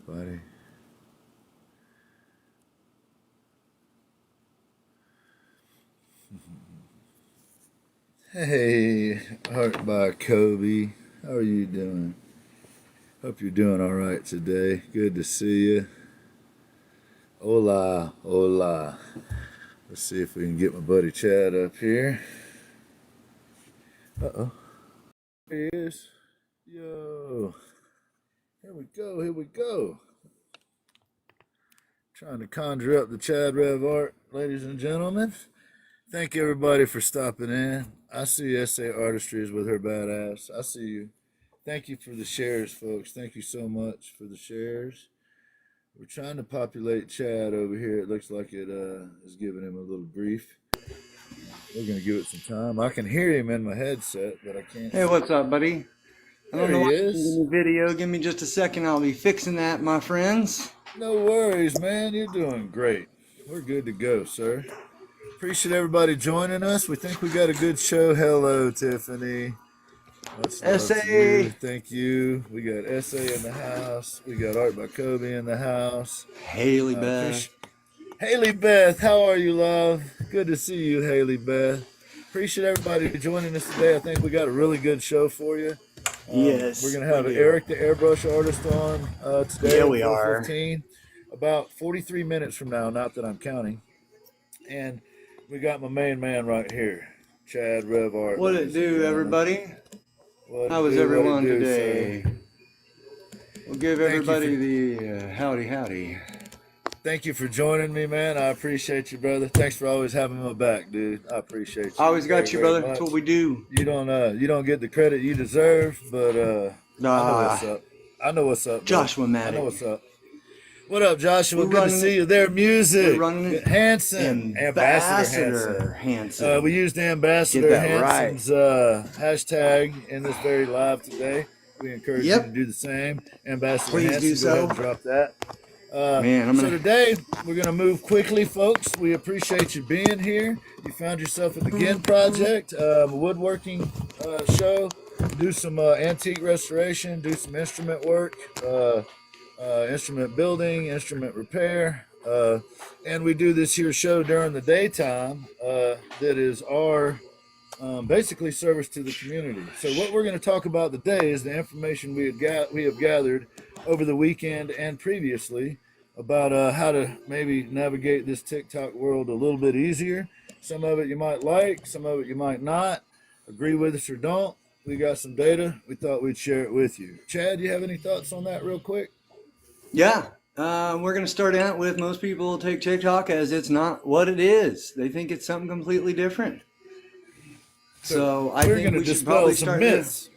buddy. Hey, Art by Kobe. How are you doing? Hope you're doing all right today. Good to see you. Hola, hola. Let's see if we can get my buddy Chad up here. Uh-oh. Here he is. Yo. Here we go, here we go. Trying to conjure up the Chad Rev art, ladies and gentlemen. Thank everybody for stopping in. I see SA Artistry is with her badass. I see you. Thank you for the shares, folks. Thank you so much for the shares. We're trying to populate Chad over here. It looks like it is giving him a little grief. We're going to give it some time. I can hear him in my headset, but I can't. Hey, what's up, buddy? I don't There know he why is. in the video. Give me just a second. I'll be fixing that, my friends. No worries, man. You're doing great. We're good to go, sir. Appreciate everybody joining us. We think we got a good show. Hello, Tiffany. Much love to you. SA. Thank you. We got SA in the house. We got Art by Kobe in the house. Haley Beth. Haley Beth, how are you, love? Good to see you, Haley Beth. Appreciate everybody joining us today. I think we got a really good show for you. Yes. We're going to have Eric, the Airbrush artist, on today. Yeah, at we are. 4:15, about 43 minutes from now, not that I'm counting. And we got my main man right here, Chad Rev Art. What it do, everybody? How is everyone today? We'll give everybody the howdy howdy. Thank you for joining me, man. I appreciate you, brother. Thanks for always having my back, dude. I appreciate you. Always got you, brother. Much. That's what we do. You don't get the credit you deserve, but I know what's up. I know what's up, Joshua Maddox. I know what's up. What up, Joshua? Good to see you there. Music. We're running it. Hanson. Ambassador Hanson. We used Ambassador Hanson's hashtag in this very live today. We encourage you to do the same. Ambassador Please Hanson, do so. go ahead and drop that. Man, So today we're gonna move quickly, folks. We appreciate you being here. You found yourself at the Gin Project, a woodworking show. Do some antique restoration, do some instrument work, instrument building, instrument repair, and we do this here show during the daytime. That is our basically service to the community. So what we're going to talk about today is the information we have gathered over the weekend and previously about how to maybe navigate this TikTok world a little bit easier. Some of it you might like, some of it you might not. Agree with us or don't. We got some data. We thought we'd share it with you. Chad, you have any thoughts on that real quick? Yeah. We're going to start out with most people take TikTok as it's not what it is. They think it's something completely different. So I think we should probably start myths.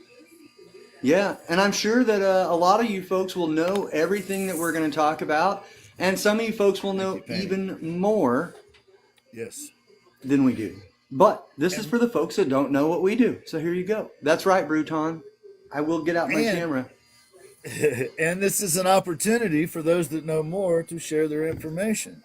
Yeah, and I'm sure that a lot of you folks will know everything that we're going to talk about, and some of you folks will know even more than we do. But this is for the folks that don't know what we do. So here you go. That's right, Bruton. I will get out my camera. And this is an opportunity for those that know more to share their information.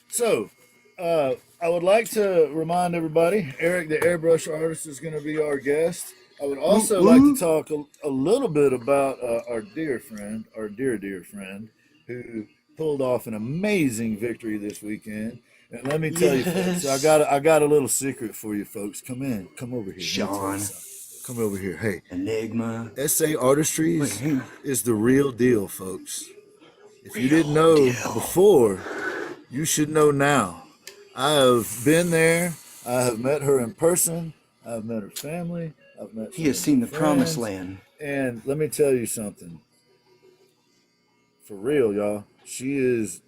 So I would like to remind everybody, Eric, the Airbrush artist, is going to be our guest. I would also like to talk a little bit about our dear friend, dear friend, who pulled off an amazing victory this weekend. And let me tell you, folks, I got a little secret for you, folks. Come over here, Sean. Come over here. Hey, Enigma. SA Artistry is the real deal, folks. If you didn't know before, you should know now. I have been there. I have met her in person. I've met her family. I've met. He has seen the promised land. And let me tell you something. For real, y'all. She is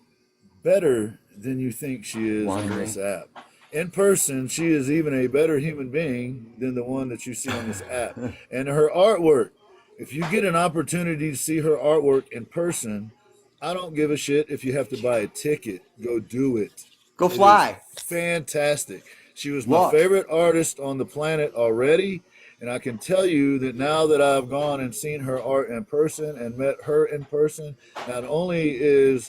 better than you think she is on this app. In person, she is even a better human being than the one that you see on this app. And her artwork, if you get an opportunity to see her artwork in person, I don't give a shit if you have to buy a ticket. Go do it. Go fly. Fantastic. She was my favorite artist on the planet already. And I can tell you that now that I've gone and seen her art in person and met her in person, not only is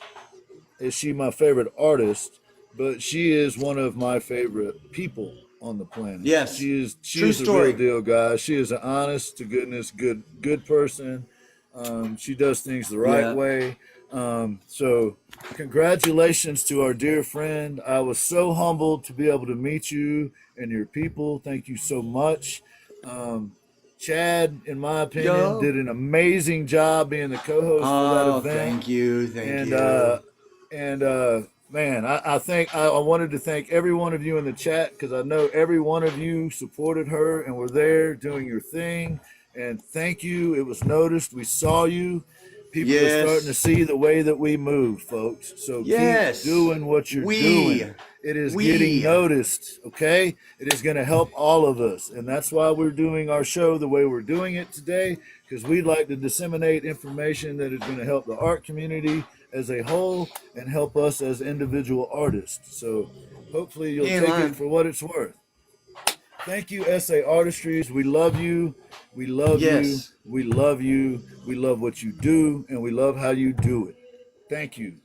she my favorite artist, but she is one of my favorite people on the planet. Yes. She is the real deal, guys. She is an honest to goodness good person. She does things the right way. So congratulations to our dear friend. I was so humbled to be able to meet you and your people. Thank you so much. Chad, in my opinion, did an amazing job being the co-host for that event. Thank you. Man, I think I wanted to thank every one of you in the chat because I know every one of you supported her and were there doing your thing. And thank you. It was noticed. We saw you. People are starting to see the way that we move, folks. So keep doing what you're doing. It is getting noticed, okay? It is going to help all of us. And that's why we're doing our show the way we're doing it today, because we'd like to disseminate information that is going to help the art community as a whole and help us as individual artists. So hopefully you'll take it for what it's worth. Thank you, SA Artistries. We love you. We love you. We love you. We love what you do, and we love how you do it. Thank you.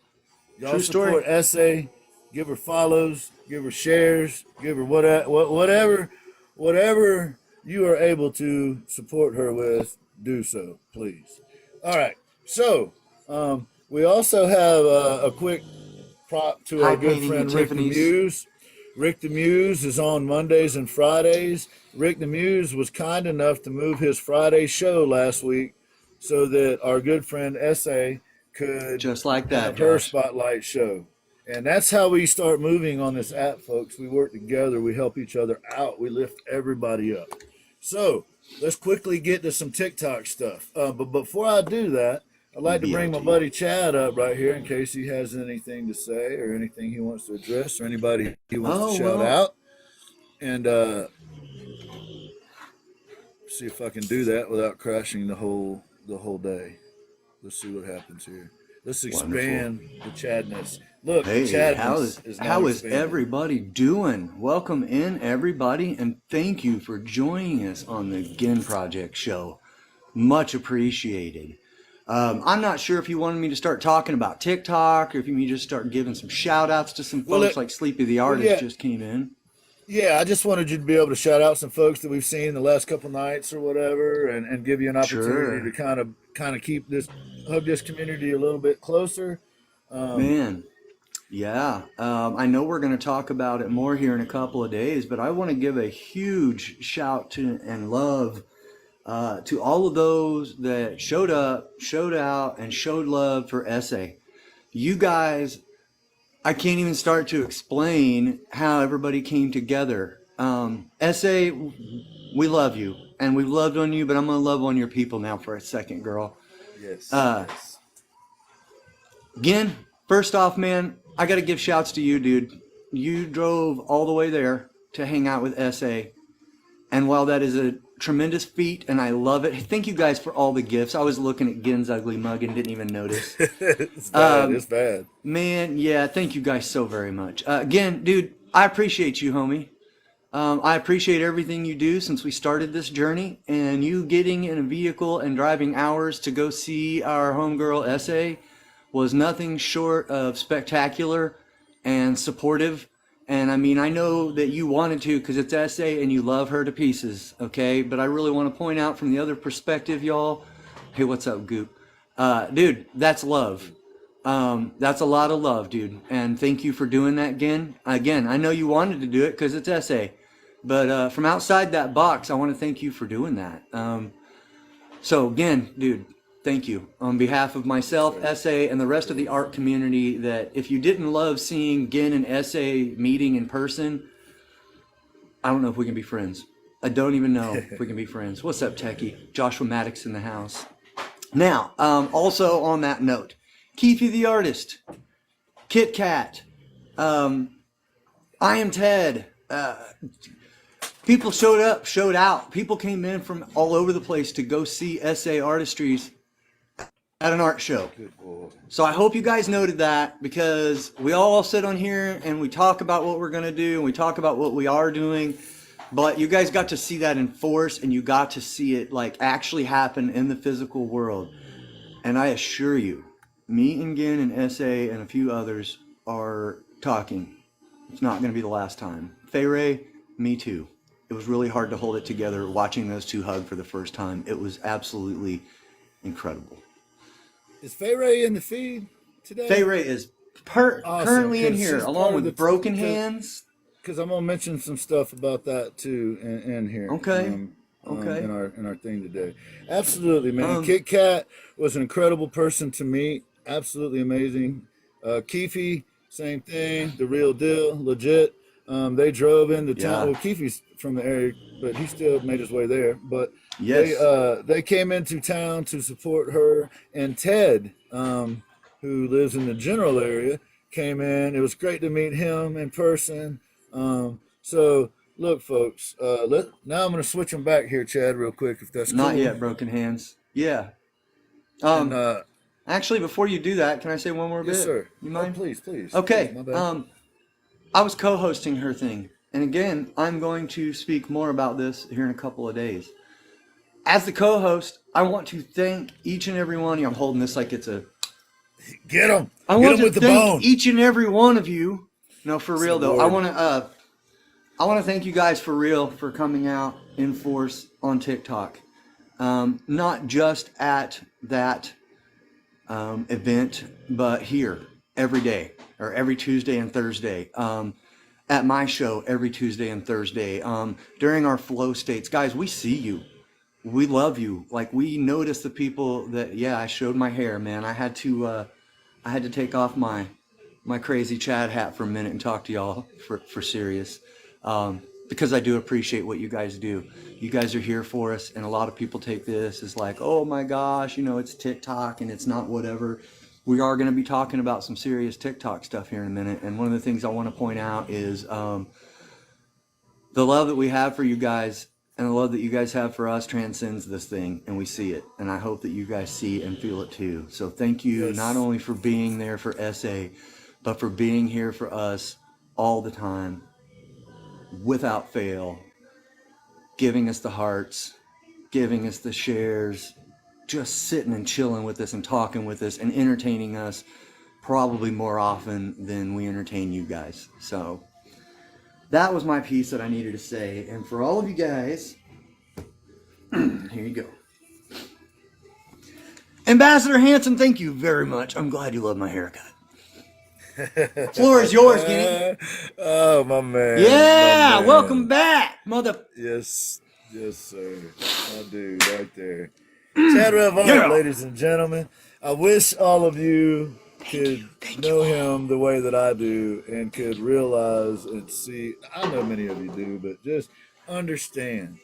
Y'all support SA. Give her follows. Give her shares. Give her whatever you are able to support her with. Do so, please. All right. So we also have a quick prop to our good friend Rick the Muse. Rick the Muse is on Mondays and Fridays. Rick the Muse was kind enough to move his Friday show last week so that our good friend S.A. could have her spotlight show. And that's how we start moving on this app, folks. We work together. We help each other out. We lift everybody up. So let's quickly get to some TikTok stuff. But before I do that, I'd like to bring my buddy Chad up right here in case he has anything to say or anything he wants to address or anybody he wants to shout out. And see if I can do that without crashing the whole day. Let's see what happens here. Let's expand the Chadness. Look, how is everybody doing? Welcome in, everybody, and thank you for joining us on the Gin Project show. Much appreciated. I'm not sure if you wanted me to start talking about TikTok or if you need to just start giving some shout outs to some folks like Sleepy the Artist just came in. Yeah, I just wanted you to be able to shout out some folks that we've seen the last couple nights or whatever and give you an opportunity to kind of keep hug this community a little bit closer. I know we're going to talk about it more here in a couple of days, but I want to give a huge shout to and love to all of those that showed up, showed out, and showed love for SA. You guys, I can't even start to explain how everybody came together. SA, we love you, and we've loved on you, but I'm going to love on your people now for a second, girl. Yes. Again, first off, man, I got to give shouts to you, dude. You drove all the way there to hang out with SA. And while that is a tremendous feat, and I love it, thank you guys for all the gifts. I was looking at Gin's ugly mug and didn't even notice. It's bad. It's bad. Man, yeah, thank you guys so very much. Again, dude, I appreciate you, homie. I appreciate everything you do since we started this journey. And you getting in a vehicle and driving hours to go see our homegirl, SA, was nothing short of spectacular and supportive. And I mean, I know that you wanted to because it's SA and you love her to pieces, okay? But I really want to point out from the other perspective, y'all. Hey, what's up, Goop? Dude, that's love. That's a lot of love, dude. And thank you for doing that again. Again, I know you wanted to do it because it's SA. But from outside that box, I want to thank you for doing that. So again, dude, thank you on behalf of myself, SA, and the rest of the art community that if you didn't love seeing Gin and SA meeting in person, I don't know if we can be friends. I don't even know if we can be friends. What's up, Techie? Joshua Maddox in the house. Now, also on that note, Keefy the Artist, Kit Kat, I Am Ted, people showed up, showed out. People came in from all over the place to go see SA Artistries at an art show. So I hope you guys noted that because we all sit on here and we talk about what we're going to do and we talk about what we are doing, but you guys got to see that in force and you got to see it like actually happen in the physical world. And I assure you, me and Gin and SA and a few others are talking. It's not going to be the last time. Fay Ray, me too. It was really hard to hold it together watching those two hug for the first time. It was absolutely incredible. Is Fay Ray in the feed today? Fay Ray is Awesome, currently in 'cause here she's along part of with Broken Hands. Because I'm gonna mention some stuff about that too in here. Okay. Okay. In our thing today. Absolutely, man. Um, Kit Kat was an incredible person to meet. Absolutely amazing. Keefe, same thing. The real deal, legit. They drove into town. yeah. Well, Keefe's from the area, but he still made his way there. But Yes. they came into town to support her, and Ted, who lives in the general area, came in. It was great to meet him in person. So look, folks. Now I'm going to switch them back here, Chad, real quick, if that's Not cool. yet, Broken Hands. Yeah. And Actually, before you do that, can I say one more yes, bit? sir. You mind? Oh, please, please. Okay. Please, my bad. I was co-hosting her thing, and again, I'm going to speak more about this here in a couple of days. As the co-host, I want to thank each and every one of you. I'm holding this like it's a. Get them. I Get want them to with the thank bone. each and every one of you. No, for It's real an though. award. I want to thank you guys for real for coming out in force on TikTok. Not just at that event, but here every day or every Tuesday and Thursday. At my show every Tuesday and Thursday. During our flow states, guys, we see you. We love you. Like, we notice the people that, yeah, I showed my hair, man. I had to take off my crazy Chad hat for a minute and talk to y'all for serious. Because I do appreciate what you guys do. You guys are here for us, and a lot of people take this as like, oh my gosh, it's TikTok and it's not whatever. We are going to be talking about some serious TikTok stuff here in a minute, and one of the things I want to point out is the love that we have for you guys and the love that you guys have for us transcends this thing, and we see it, and I hope that you guys see and feel it too. So thank you, Yes. not only for being there for SA, but for being here for us all the time, without fail, giving us the hearts, giving us the shares, just sitting and chilling with us and talking with us and entertaining us probably more often than we entertain you guys. So that was my piece that I needed to say. And for all of you guys, here you go. Ambassador Hanson, thank you very much. I'm glad you love my haircut. Floor is yours, Guinea. Oh, my man. Yeah, my man. welcome back, mother. Yes, sir. My dude, right there. Chad Rev Art, Yeah. ladies and gentlemen. I wish all of you could know him the way that I do and could realize and see. I know many of you do, but just understand.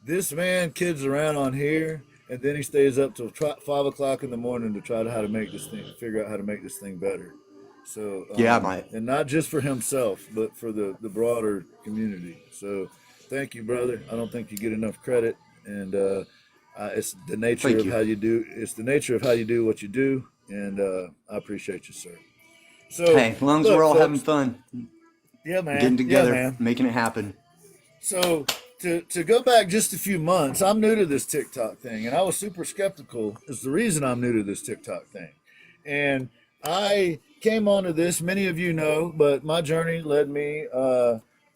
This man kids around on here, and then he stays up till 5 o'clock in the morning to try to figure out how to make this thing better. So Yeah, mate. and not just for himself, but for the broader community. So thank you, brother. I don't think you get enough credit, and it's the nature Thank of you. how you do. It's the nature of how you do what you do, and I appreciate you, sir. So Hey, as long as look, we're all folks, having fun, yeah, man, getting together, yeah, man. making it happen. So to go back just a few months, I'm new to this TikTok thing, and I was super skeptical. Is the reason I'm new to this TikTok thing, and I came onto this. Many of you know, but my journey led me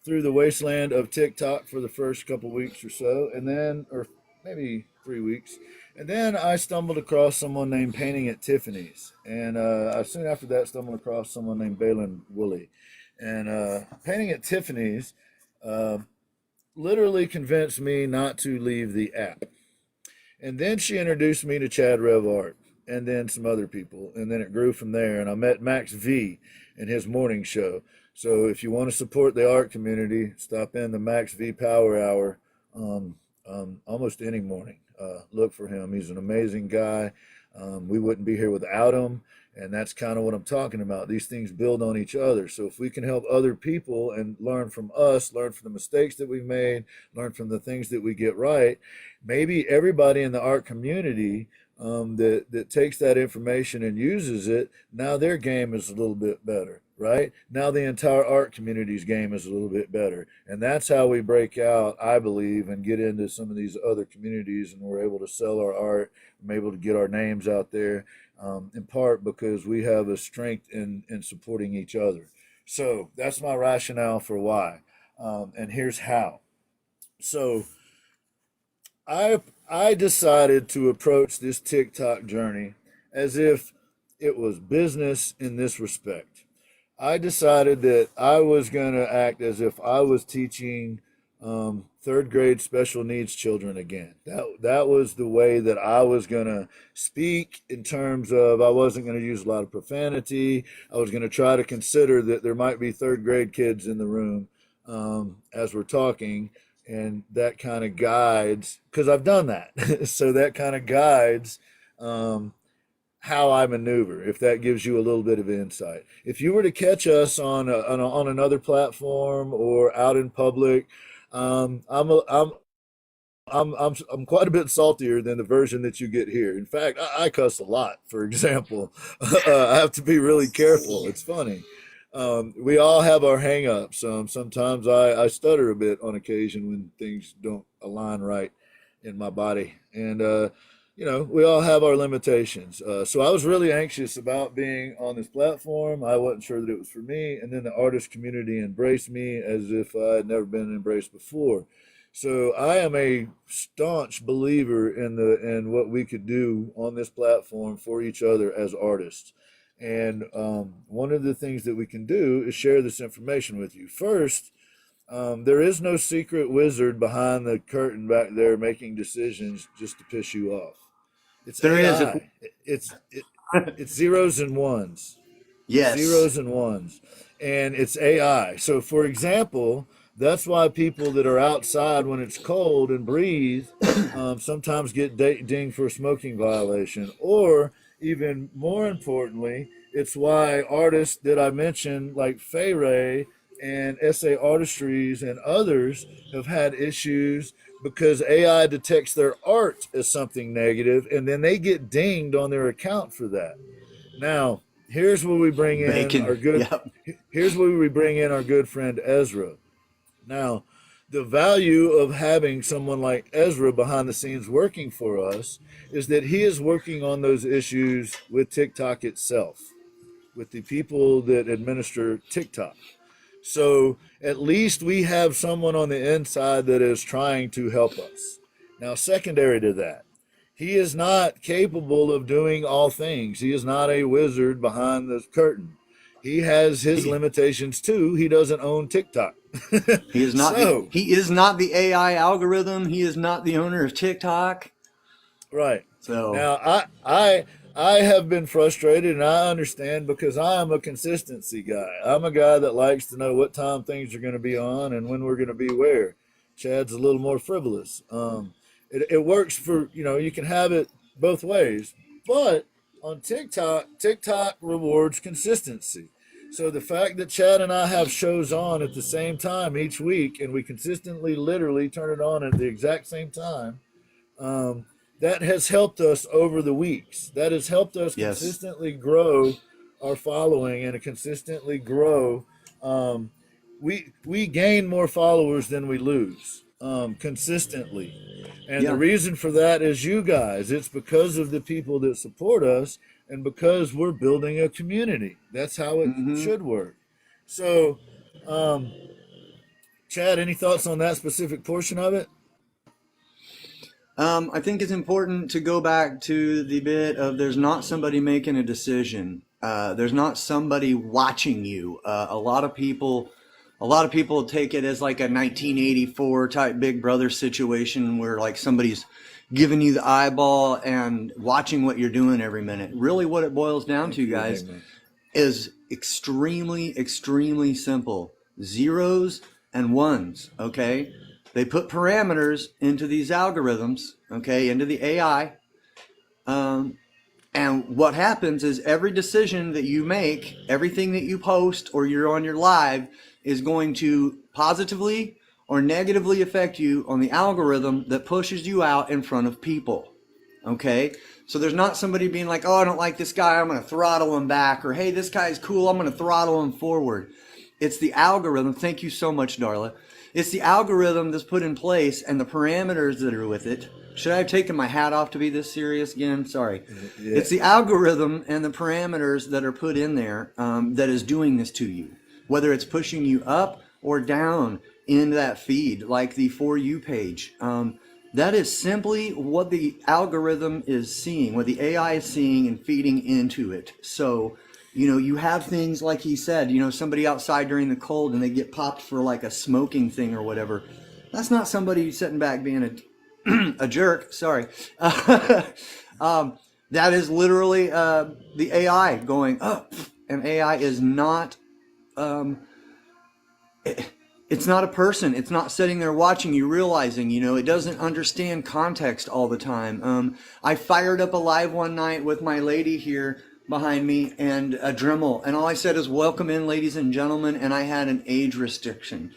through the wasteland of TikTok for the first couple weeks or so, and then, or maybe 3 weeks, and then I stumbled across someone named Painting at Tiffany's, and I soon after that stumbled across someone named Balin Woolley, and Painting at Tiffany's. Uh, Literally convinced me not to leave the app. And then she introduced me to Chad Rev Art and then some other people. And then it grew from there. And I met Max V in his morning show. So if you want to support the art community, stop in the Max V Power Hour almost any morning. Look for him. He's an amazing guy. We wouldn't be here without him. And that's kind of what I'm talking about. These things build on each other. So if we can help other people and learn from us, learn from the mistakes that we've made, learn from the things that we get right, maybe everybody in the art community that takes that information and uses it, now their game is a little bit better, right? Now the entire art community's game is a little bit better. And that's how we break out, I believe, and get into some of these other communities, and we're able to sell our art, I'm able to get our names out there. In part because we have a strength in supporting each other. So that's my rationale for why. And here's how. So I I decided to approach this TikTok journey as if it was business in this respect. I decided that I was going to act as if I was teaching third grade special needs children again. That was the way that I was going to speak, in terms of I wasn't going to use a lot of profanity. I was going to try to consider that there might be third grade kids in the room as we're talking, and that kind of guides, because I've done that. So that kind of guides um, how I maneuver, if that gives you a little bit of insight. If you were to catch us on another platform or out in public, um, I'm, a, I'm, I'm quite a bit saltier than the version that you get here. In fact, I cuss a lot, for example. I have to be really careful. It's funny. We all have our hang-ups. Sometimes I stutter a bit on occasion when things don't align right in my body. And, we all have our limitations. So I was really anxious about being on this platform. I wasn't sure that it was for me. And then the artist community embraced me as if I had never been embraced before. So I am a staunch believer in what we could do on this platform for each other as artists. And one of the things that we can do is share this information with you. First, there is no secret wizard behind the curtain back there making decisions just to piss you off. It's There is. AI. It's zeros and ones. It's Yes. zeros and ones, and it's AI. So, for example, that's why people that are outside when it's cold and breathe sometimes get dinged for a smoking violation. Or, even more importantly, it's why artists that I mentioned, like Fay Ray and SA Artistries and others, have had issues because AI detects their art as something negative, and then they get dinged on their account for that. Now, here's where we bring in our Bacon. good Yep. here's where we bring in our good friend Ezra. Now, the value of having someone like Ezra behind the scenes working for us is that he is working on those issues with TikTok itself, with the people that administer TikTok. So at least we have someone on the inside that is trying to help us. Now, secondary to that, he is not capable of doing all things. He is not a wizard behind the curtain. He has his He, limitations too. He doesn't own TikTok. he is not the So, he is not the AI algorithm. He is not the owner of TikTok. right. So Now, I have been frustrated, and I understand, because I am a consistency guy. I'm a guy that likes to know what time things are going to be on and when we're going to be where. Chad's a little more frivolous. It works for, you can have it both ways. But on TikTok, TikTok rewards consistency. So the fact that Chad and I have shows on at the same time each week, and we consistently literally turn it on at the exact same time, um, that has helped us over the weeks. That has helped us yes. consistently grow our following and consistently grow. Um, we gain more followers than we lose consistently, and the Yeah. reason for that is you guys. It's because of the people that support us, and because we're building a community. That's how it hmm should work. So, um, Chad, any thoughts on that specific portion of it? I think it's important to go back to the bit of there's not somebody making a decision. There's not somebody watching you. A lot of people take it as like a 1984 type Big Brother situation where like somebody's giving you the eyeball and watching what you're doing every minute. Really, what it boils down Thank to, you, guys, Hangman. is extremely, extremely simple. Zeros and ones, okay? They put parameters into these algorithms, okay, into the AI. Um, and what happens is every decision that you make, everything that you post or you're on your live is going to positively or negatively affect you on the algorithm that pushes you out in front of people. Okay? So there's not somebody being like, oh, I don't like this guy, I'm going to throttle him back, or hey, this guy's cool, I'm going to throttle him forward. It's the algorithm. Thank you so much, Darla. It's the algorithm that's put in place and the parameters that are with it. Should I have taken my hat off to be this serious again? Sorry. Yeah. It's the algorithm and the parameters that are put in there that is doing this to you. Whether it's pushing you up or down in that feed, like the For You page. That is simply what the algorithm is seeing, what the AI is seeing and feeding into it. So, you have things like he said, somebody outside during the cold and they get popped for like a smoking thing or whatever. That's not somebody sitting back being a jerk. Sorry. That is literally the AI going up. And AI is not it's not a person. It's not sitting there watching you, realizing, it doesn't understand context all the time. I fired up a live one night with my lady here behind me and a Dremel, and all I said is, welcome in, ladies and gentlemen, and I had an age restriction.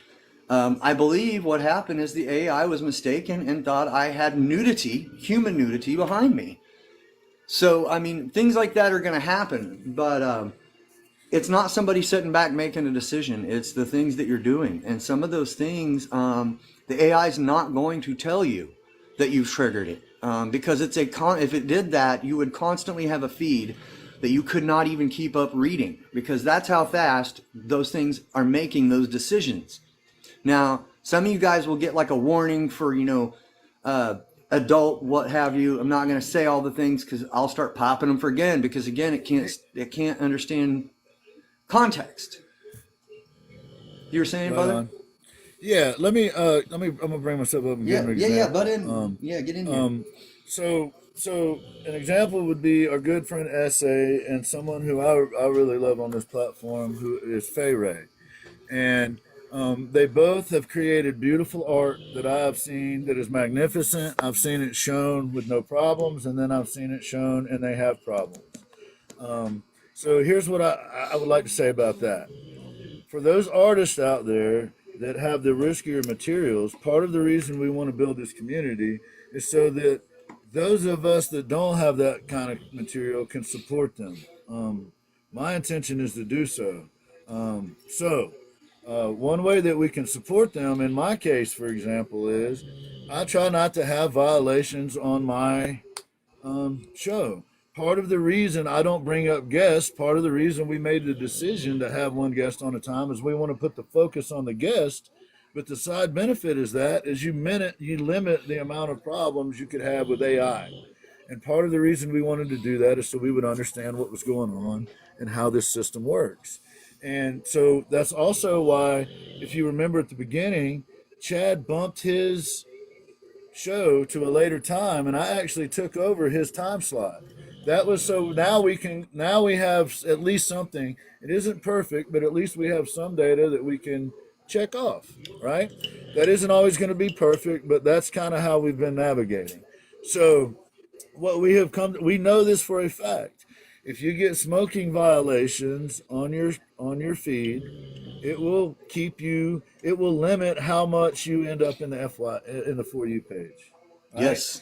I believe what happened is the AI was mistaken and thought I had nudity, human nudity, behind me. So, I mean, things like that are going to happen, but it's not somebody sitting back making a decision. It's the things that you're doing. And some of those things, the AI is not going to tell you that you've triggered it. Because if it did that, you would constantly have a feed that you could not even keep up reading, because that's how fast those things are making those decisions. Now, some of you guys will get like a warning for, adult, what have you. I'm not going to say all the things because I'll start popping them for again, because again, it can't understand context. You were saying, Right brother? on. Yeah, I'm gonna bring myself up and give an example. Butt in. Get in here. So an example would be our good friend Essay and someone who I really love on this platform, who is Fay Ray. And they both have created beautiful art that I have seen that is magnificent. I've seen it shown with no problems, and then I've seen it shown and they have problems. So here's what I would like to say about that. For those artists out there that have the riskier materials, part of the reason we want to build this community is so that those of us that don't have that kind of material can support them. My intention is to do so. One way that we can support them, in my case, for example, is I try not to have violations on my show. Part of the reason I don't bring up guests, part of the reason we made the decision to have one guest on a time, is we want to put the focus on the guest. But the side benefit is you limit the amount of problems you could have with AI. And part of the reason we wanted to do that is so we would understand what was going on and how this system works. And so that's also why, if you remember at the beginning, Chad bumped his show to a later time, and I actually took over his time slot. That was so now we have at least something. It isn't perfect, but at least we have some data that we can check off, right? That isn't always going to be perfect, but that's kind of how we've been navigating. So what we know this for a fact. If you get smoking violations on your feed, it will limit how much you end up in the For You page. Right? Yes.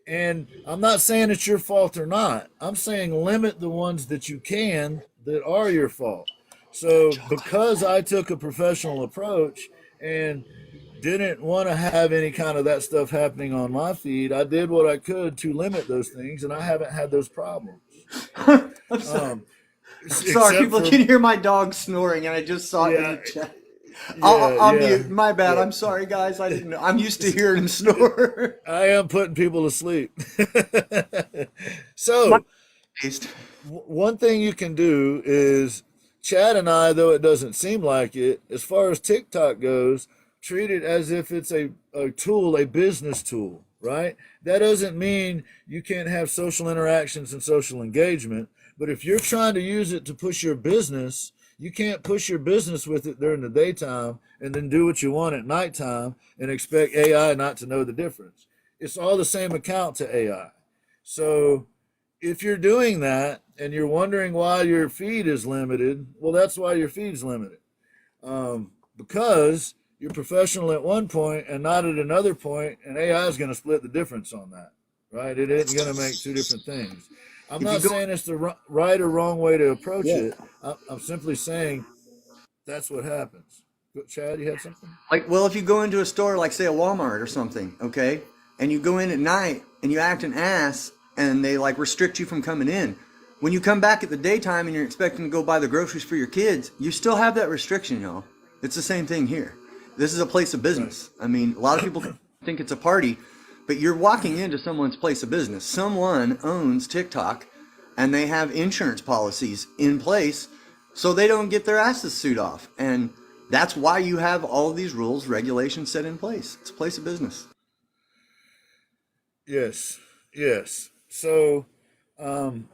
And I'm not saying it's your fault or not. I'm saying limit the ones that you can that are your fault. So because I took a professional approach and didn't want to have any kind of that stuff happening on my feed, I did what I could to limit those things, and I haven't had those problems. I'm sorry. Sorry, people can hear my dog snoring, and I just saw it in the chat. I'll mute. My bad. I'm sorry, guys. I didn't know. I'm used to hearing him snore. I am putting people to sleep. So, one thing you can do is, Chad and I, though it doesn't seem like it, as far as TikTok goes, treat it as if it's a tool, a business tool, right? That doesn't mean you can't have social interactions and social engagement, but if you're trying to use it to push your business, you can't push your business with it during the daytime and then do what you want at nighttime and expect AI not to know the difference. It's all the same account to AI. So if you're doing that and you're wondering why your feed is limited, well, that's why your feed's limited. Because you're professional at one point and not at another point, and AI is going to split the difference on that, right? It isn't going to make two different things. I'm not saying it's the right or wrong way to approach it. I'm simply saying that's what happens. Chad, you had something? Well, if you go into a store, like say a Walmart or something, okay, and you go in at night and you act an ass and they restrict you from coming in. When you come back at the daytime and you're expecting to go buy the groceries for your kids, you still have that restriction, y'all. It's the same thing here. This is a place of business. Right. I mean, a lot of people think it's a party, but you're walking into someone's place of business. Someone owns TikTok, and they have insurance policies in place so they don't get their asses sued off. And that's why you have all of these rules, regulations set in place. It's a place of business. Yes, yes. So, um,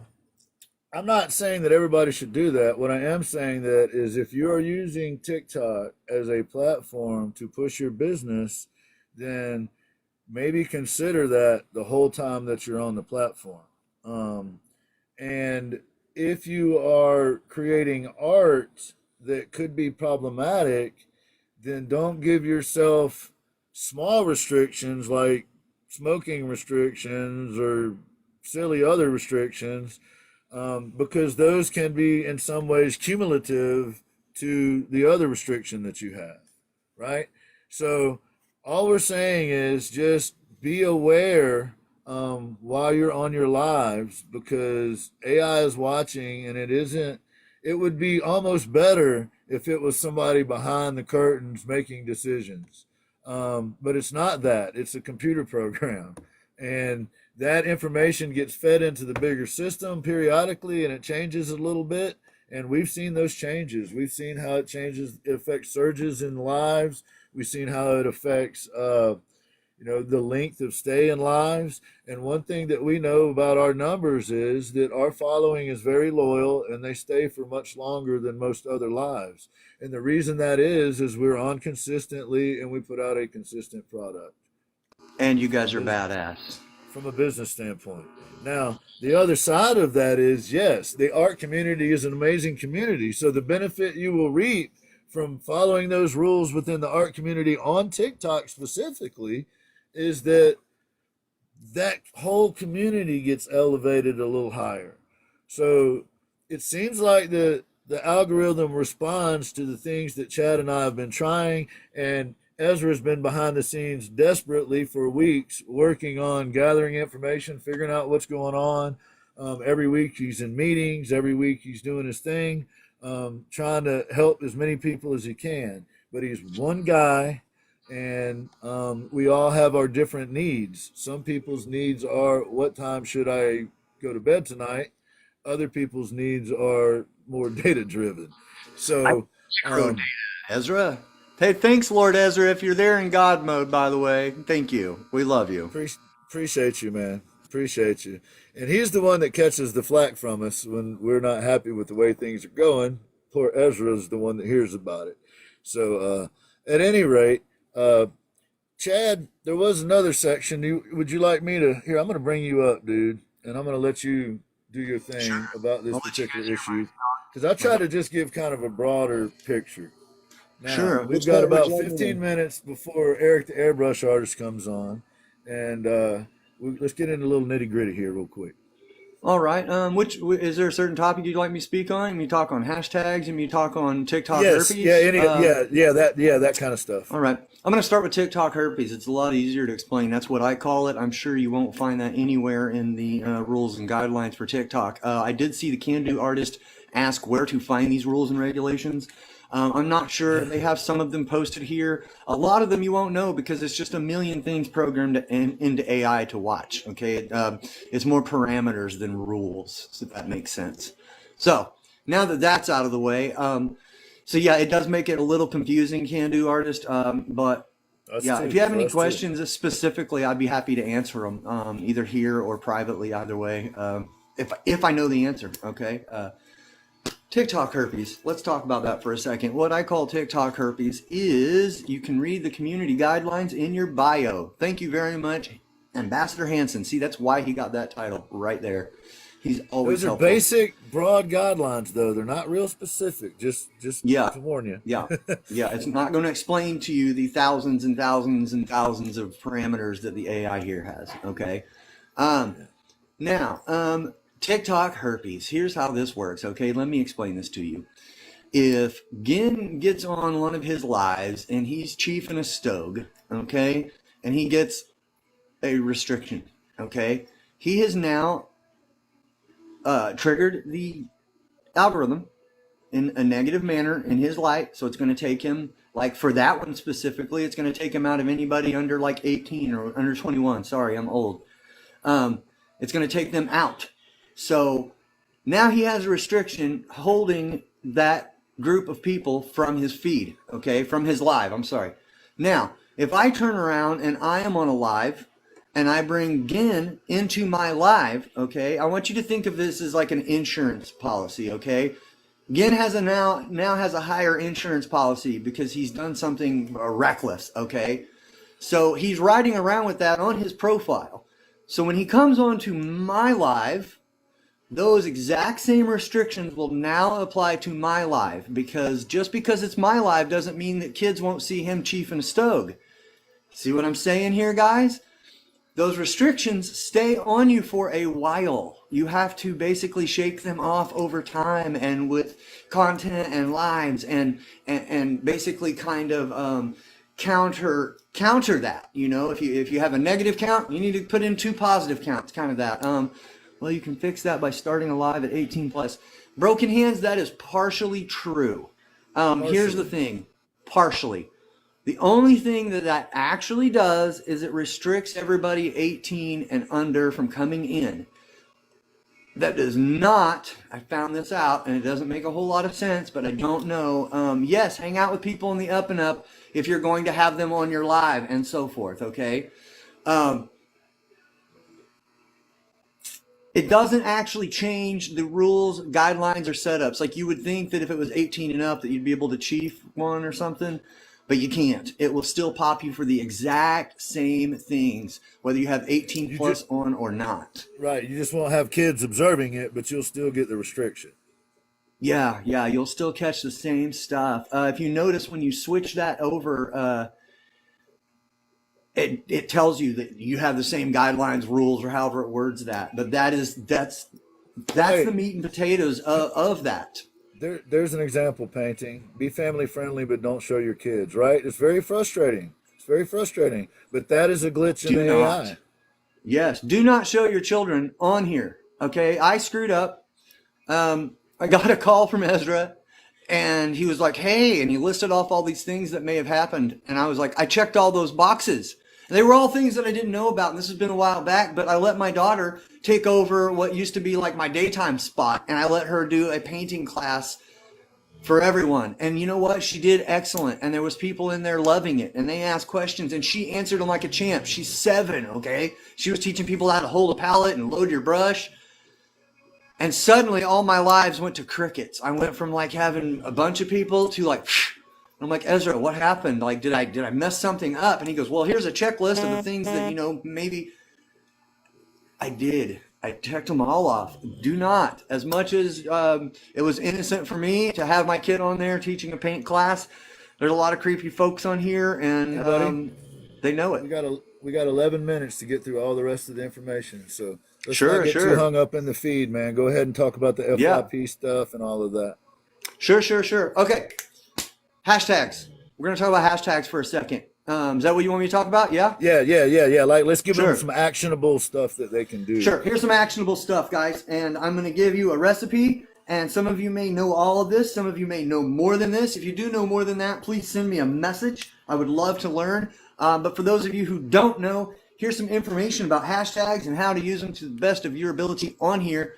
I'm not saying that everybody should do that. What I am saying that is if you are using TikTok as a platform to push your business, then maybe consider that the whole time that you're on the platform. Um, and if you are creating art that could be problematic, then don't give yourself small restrictions like smoking restrictions or silly other restrictions, because those can be in some ways cumulative to the other restriction that you have, right? So all we're saying is just be aware, while you're on your lives, because AI is watching, and it isn't. It would be almost better if it was somebody behind the curtains making decisions, but it's not that. It's a computer program, and that information gets fed into the bigger system periodically, and it changes a little bit. And we've seen those changes. We've seen how it changes. It affects surges in lives. We've seen how it affects, the length of stay in lives. And one thing that we know about our numbers is that our following is very loyal, and they stay for much longer than most other lives. And the reason that is we're on consistently, and we put out a consistent product. And you guys are badass. From a business standpoint. Now, the other side of that is, yes, the art community is an amazing community. So the benefit you will reap from following those rules within the art community on TikTok specifically is that that whole community gets elevated a little higher. So it seems like the algorithm responds to the things that Chad and I have been trying, and Ezra's been behind the scenes desperately for weeks working on gathering information, figuring out what's going on. Every week he's in meetings, every week he's doing his thing, trying to help as many people as he can. But he's one guy, and we all have our different needs. Some people's needs are, what time should I go to bed tonight? Other people's needs are more data driven. So, Ezra. Hey, thanks, Lord Ezra. If you're there in God mode, by the way, thank you. We love you. appreciate you, man. Appreciate you. And he's the one that catches the flack from us when we're not happy with the way things are going. Poor Ezra's the one that hears about it. So, at any rate, Chad, there was another section. Would you like me to? Here, I'm going to bring you up, dude, and I'm going to let you do your thing about this particular issue, because I try to just give kind of a broader picture. Now, we've got about 15 minutes before Eric the Airbrush artist comes on, and let's get into a little nitty gritty here real quick. All right. Which is there a certain topic you'd like me to speak on? You mean talk on hashtags? You mean talk on TikTok Yes, herpes? that kind of stuff. All right. I'm going to start with TikTok herpes. It's a lot easier to explain. That's what I call it. I'm sure you won't find that anywhere in the rules and guidelines for TikTok. I did see the Can Do artist ask where to find these rules and regulations. I'm not sure. They have some of them posted here. A lot of them you won't know because it's just a million things programmed into AI to watch. Okay, it's more parameters than rules, if that makes sense. So now that that's out of the way, so yeah, it does make it a little confusing, Can Do artist. But yeah, if you have any questions specifically, I'd be happy to answer them either here or privately. Either way, if I know the answer. Okay. TikTok herpes. Let's talk about that for a second. What I call TikTok herpes is you can read the community guidelines in your bio. Thank you very much, Ambassador Hansen. See, that's why he got that title right there. He's always helpful. Those are basic, broad guidelines, though. They're not real specific. Just to warn you. Yeah. It's not going to explain to you the thousands and thousands and thousands of parameters that the AI here has. Okay. Now, TikTok herpes. Here's how this works. Okay, let me explain this to you. If Gin gets on one of his lives and he's chiefing a stog, okay, and he gets a restriction, okay, he has now triggered the algorithm in a negative manner in his light. So it's going to take him, like for that one specifically, it's going to take him out of anybody under like 18 or under 21. Sorry, I'm old. It's going to take them out. So now he has a restriction holding that group of people from his feed, okay, from his live. I'm sorry. Now, if I turn around and I am on a live and I bring Gin into my live, okay, I want you to think of this as like an insurance policy, okay? Gin has now has a higher insurance policy because he's done something reckless, okay? So he's riding around with that on his profile. So when he comes onto my live, those exact same restrictions will now apply to my live, because just because it's my live doesn't mean that kids won't see him chiefing a stove. See what I'm saying here, guys? Those restrictions stay on you for a while. You have to basically shake them off over time and with content and lives and basically kind of counter that. You know, if you have a negative count, you need to put in 2 positive counts, kind of that. Well, you can fix that by starting a live at 18 plus. Broken hands, that is partially true. Here's the thing, partially. The only thing that actually does is it restricts everybody 18 and under from coming in. That does not, I found this out, and it doesn't make a whole lot of sense, but I don't know. Yes, hang out with people in the up and up if you're going to have them on your live and so forth, okay? It doesn't actually change the rules, guidelines, or setups. Like you would think that if it was 18 and up that you'd be able to chief one or something, but you can't. It will still pop you for the exact same things, whether you have 18 plus on or not. Right. You just won't have kids observing it, but you'll still get the restriction. Yeah, you'll still catch the same stuff. If you notice when you switch that over, it tells you that you have the same guidelines, rules, or however it words that. But that's the meat and potatoes of that. There's an example painting. Be family friendly, but don't show your kids, right? It's very frustrating. But that is a glitch in the AI. Yes, do not show your children on here. Okay, I screwed up. I got a call from Ezra, and he was like, hey, and he listed off all these things that may have happened. And I was like, I checked all those boxes. And they were all things that I didn't know about. And this has been a while back, but I let my daughter take over what used to be like my daytime spot. And I let her do a painting class for everyone. And you know what? She did excellent. And there was people in there loving it. And they asked questions and she answered them like a champ. She's 7, okay? She was teaching people how to hold a palette and load your brush. And suddenly all my lives went to crickets. I went from like having a bunch of people to like, I'm like, Ezra, what happened? Like, did I mess something up? And he goes, well, here's a checklist of the things that, maybe I did. I checked them all off. Do not. As much as it was innocent for me to have my kid on there teaching a paint class, there's a lot of creepy folks on here, and they know it. We got 11 minutes to get through all the rest of the information, so let's not get too hung up in the feed, man. Go ahead and talk about the FYP stuff and all of that. Sure. Okay. Hashtags. We're going to talk about hashtags for a second. Is that what you want me to talk about? Yeah? Yeah. Like, let's give them some actionable stuff that they can do. Sure. Here's some actionable stuff, guys. And I'm going to give you a recipe. And some of you may know all of this. Some of you may know more than this. If you do know more than that, please send me a message. I would love to learn. But for those of you who don't know, here's some information about hashtags and how to use them to the best of your ability on here.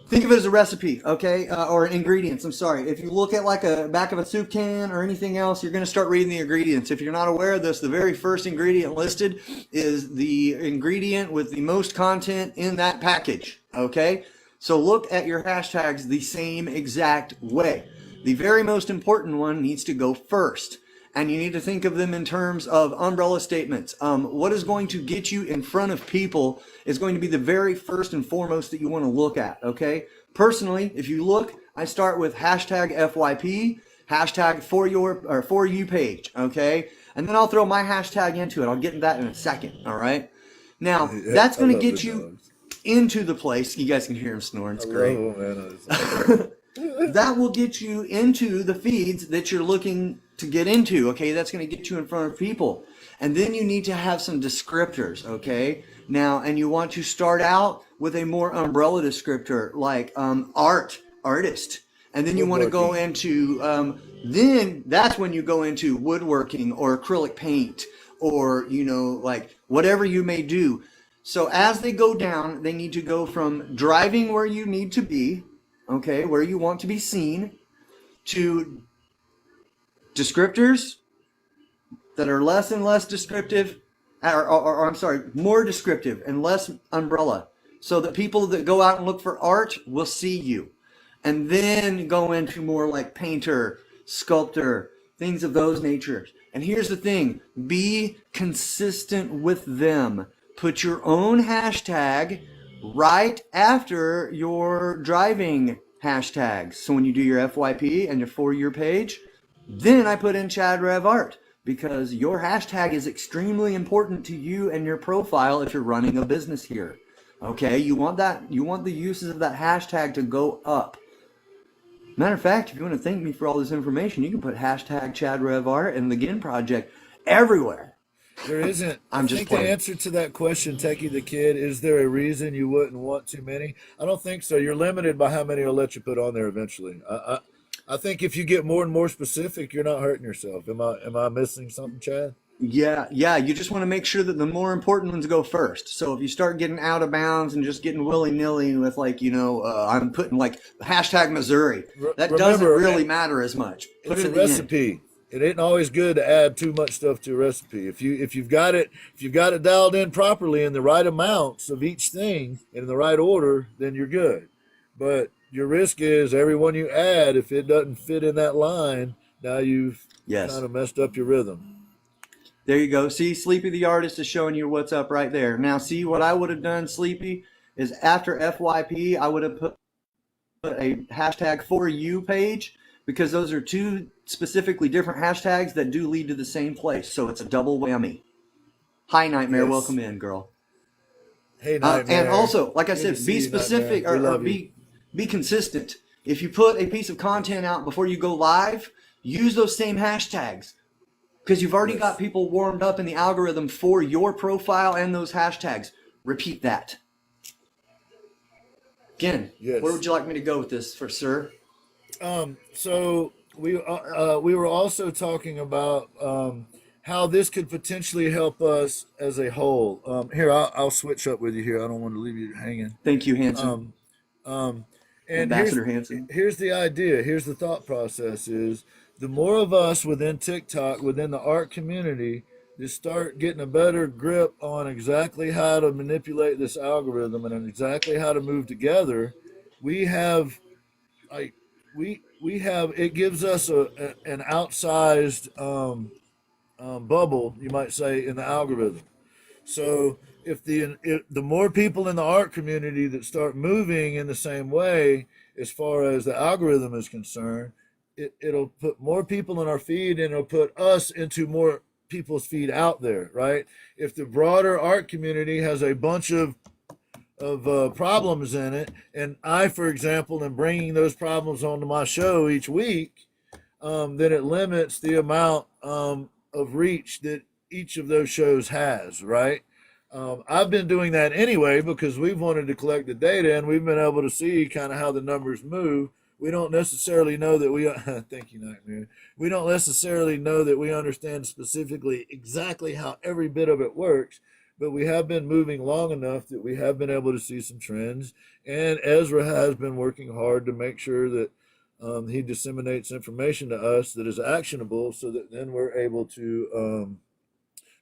Think of it as a recipe, okay? Or ingredients, I'm sorry. If you look at like a back of a soup can or anything else, you're going to start reading the ingredients. If you're not aware of this, the very first ingredient listed is the ingredient with the most content in that package, okay? So look at your hashtags the same exact way. The very most important one needs to go first. And you need to think of them in terms of umbrella statements. What is going to get you in front of people is going to be the very first and foremost that you want to look at, okay? Personally, if you look, I start with hashtag FYP, hashtag for you page, okay? And then I'll throw my hashtag into it. I'll get into that in a second, all right? Now, that's going to get you into the place. You guys can hear him snoring. It's great. That will get you into the feeds that you're looking to get into, okay? That's going to get you in front of people. And then you need to have some descriptors, okay? Now, and you want to start out with a more umbrella descriptor like artist. And then you want to go into, then that's when you go into woodworking or acrylic paint or, like whatever you may do. So as they go down, they need to go from driving where you need to be, okay, where you want to be seen, to descriptors that are less and less descriptive, or I'm sorry, more descriptive and less umbrella, so that people that go out and look for art will see you. And then go into more like painter, sculptor, things of those natures. And here's the thing, be consistent with them. Put your own hashtag right after your driving hashtags. So when you do your FYP and your for-year page, then I put in Chad Rev Art, because your hashtag is extremely important to you and your profile if you're running a business here. Okay, you want the uses of that hashtag to go up. Matter of fact, if you want to thank me for all this information, you can put hashtag Chad Rev Art and the GIN Project everywhere. There isn't. I'm just playing. The answer to that question, Techie the Kid, is there a reason you wouldn't want too many? I don't think so. You're limited by how many will let you put on there eventually. I think if you get more and more specific, you're not hurting yourself. Am I missing something, Chad? Yeah. You just want to make sure that the more important ones go first. So if you start getting out of bounds and just getting willy-nilly with I'm putting like hashtag Missouri, that doesn't really matter as much. Put it's a recipe. It ain't always good to add too much stuff to a recipe. If you've got it dialed in properly in the right amounts of each thing in the right order, then you're good. But your risk is every one you add, if it doesn't fit in that line, now you've kind of messed up your rhythm. There you go. See, Sleepy the artist is showing you what's up right there. Now, see, what I would have done, Sleepy, is after FYP, I would have put a hashtag for you page, because those are two specifically different hashtags that do lead to the same place. So it's a double whammy. Hi, Nightmare. Yes. Welcome in, girl. Hey, Nightmare. And also, like I said, be specific or be consistent. If you put a piece of content out before you go live, use those same hashtags, because you've already got people warmed up in the algorithm for your profile and those hashtags. Repeat that. Again, where would you like me to go with this, sir? So we were also talking about how this could potentially help us as a whole. Here, I'll switch up with you here. I don't want to leave you hanging. Thank you, Hanson. And Ambassador Hanson. Here's the idea. Here's the thought process: is the more of us within TikTok, within the art community, to start getting a better grip on exactly how to manipulate this algorithm and exactly how to move together, we have it gives us an outsized bubble, you might say, in the algorithm. So if the more people in the art community that start moving in the same way as far as the algorithm is concerned, it'll put more people in our feed, and it'll put us into more people's feed out there, right? If the broader art community has a bunch of problems in it, and I, for example, am bringing those problems onto my show each week, then it limits the amount of reach that each of those shows has, right? I've been doing that anyway because we've wanted to collect the data, and we've been able to see kind of how the numbers move. We don't necessarily know that we thank you, Nightmare. We don't necessarily know that we understand specifically exactly how every bit of it works, but we have been moving long enough that we have been able to see some trends. And Ezra has been working hard to make sure that he disseminates information to us that is actionable, so that then we're able to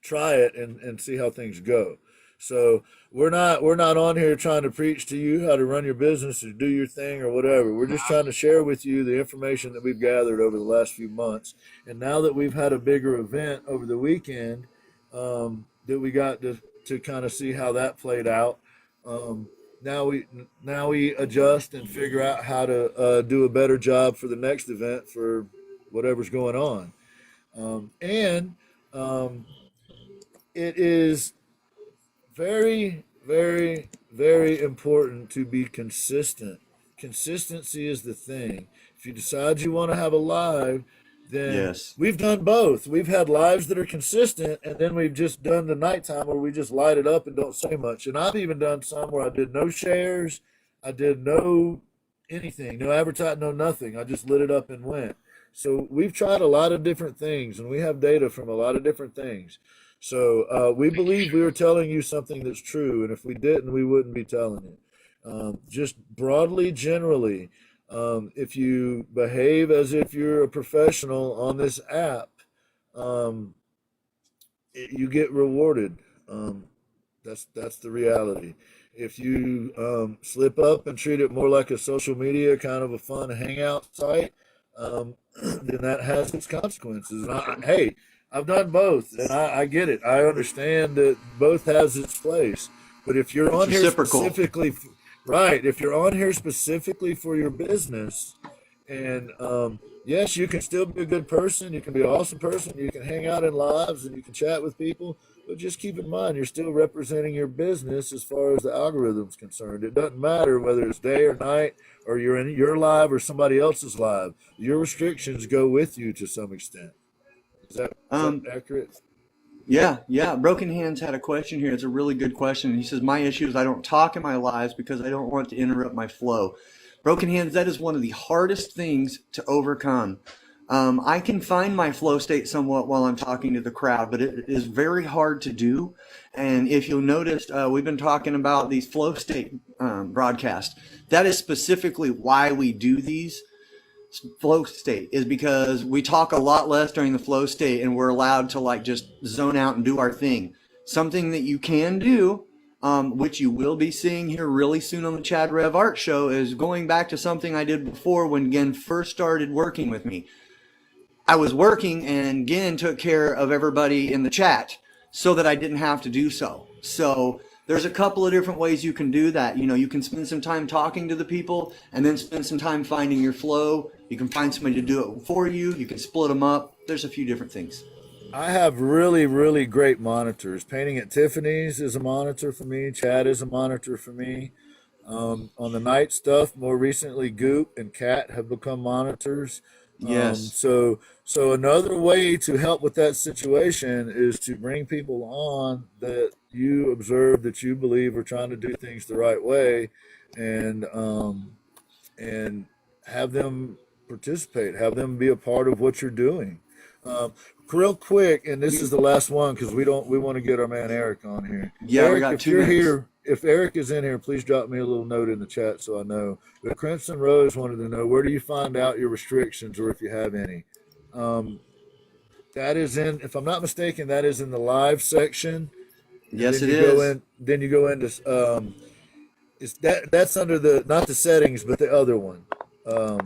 try it and see how things go. So we're not on here trying to preach to you how to run your business or do your thing or whatever. We're just trying to share with you the information that we've gathered over the last few months. And now that we've had a bigger event over the weekend, that we got to kind of see how that played out. Now we adjust and figure out how to do a better job for the next event for whatever's going on. It is very, very, very important to be consistent. Consistency is the thing. If you decide you want to have a live, then we've done both. We've had lives that are consistent, and then we've just done the nighttime where we just light it up and don't say much. And I've even done some where I did no shares, I did no anything, no advertising, no nothing. I just lit it up and went. So we've tried a lot of different things, and we have data from a lot of different things. So we believe we were telling you something that's true, and if we didn't, we wouldn't be telling it. Just broadly, generally, if you behave as if you're a professional on this app, um, you get rewarded. That's the reality. If you slip up and treat it more like a social media kind of a fun hangout site, then that has its consequences. And hey, I've done both, and I get it. I understand that both has its place. But if you're It's on here reciprocal. specifically, right? If you're on here specifically for your business, and yes, you can still be a good person. You can be an awesome person. You can hang out in lives and you can chat with people. But just keep in mind, you're still representing your business as far as the algorithm's concerned. It doesn't matter whether it's day or night or you're in your live or somebody else's live. Your restrictions go with you to some extent. Is that Um, accurate? yeah. Broken Hands had a question here. It's a really good question. He says, my issue is I don't talk in my lives because I don't want to interrupt my flow. Broken Hands, that is one of the hardest things to overcome. I can find my flow state somewhat while I'm talking to the crowd, but it is very hard to do. And if you'll notice, we've been talking about these flow state broadcasts. That is specifically why we do these. Flow state is because we talk a lot less during the flow state and we're allowed to like just zone out and do our thing. Something that you can do, which you will be seeing here really soon on the Chad Rev Art Show, is going back to something I did before when Gen first started working with me. I was working and Gen took care of everybody in the chat so that I didn't have to do so. So there's a couple of different ways you can do that. You know, you can spend some time talking to the people and then spend some time finding your flow. You can find somebody to do it for you. You can split them up. There's a few different things. I have really, really great monitors. Painting at Tiffany's is a monitor for me. Chad is a monitor for me. On the night stuff, more recently, Goop and Cat have become monitors. Um, Yes. so, so another way to help with that situation is to bring people on that you observe that you believe are trying to do things the right way, and and have them participate, have them be a part of what you're doing. Um, Real quick, and this is the last one because we want to get our man Eric on here. Yeah, we Eric, got if two you're minutes. here, if Eric is in here, please drop me a little note in the chat so I know. But Crimson Rose wanted to know, where do you find out your restrictions or if you have any? Um, that is in, if I'm not mistaken, that is in the live section, and Yes, it is. then you go into it's that's under the, not the settings but the other one. Um,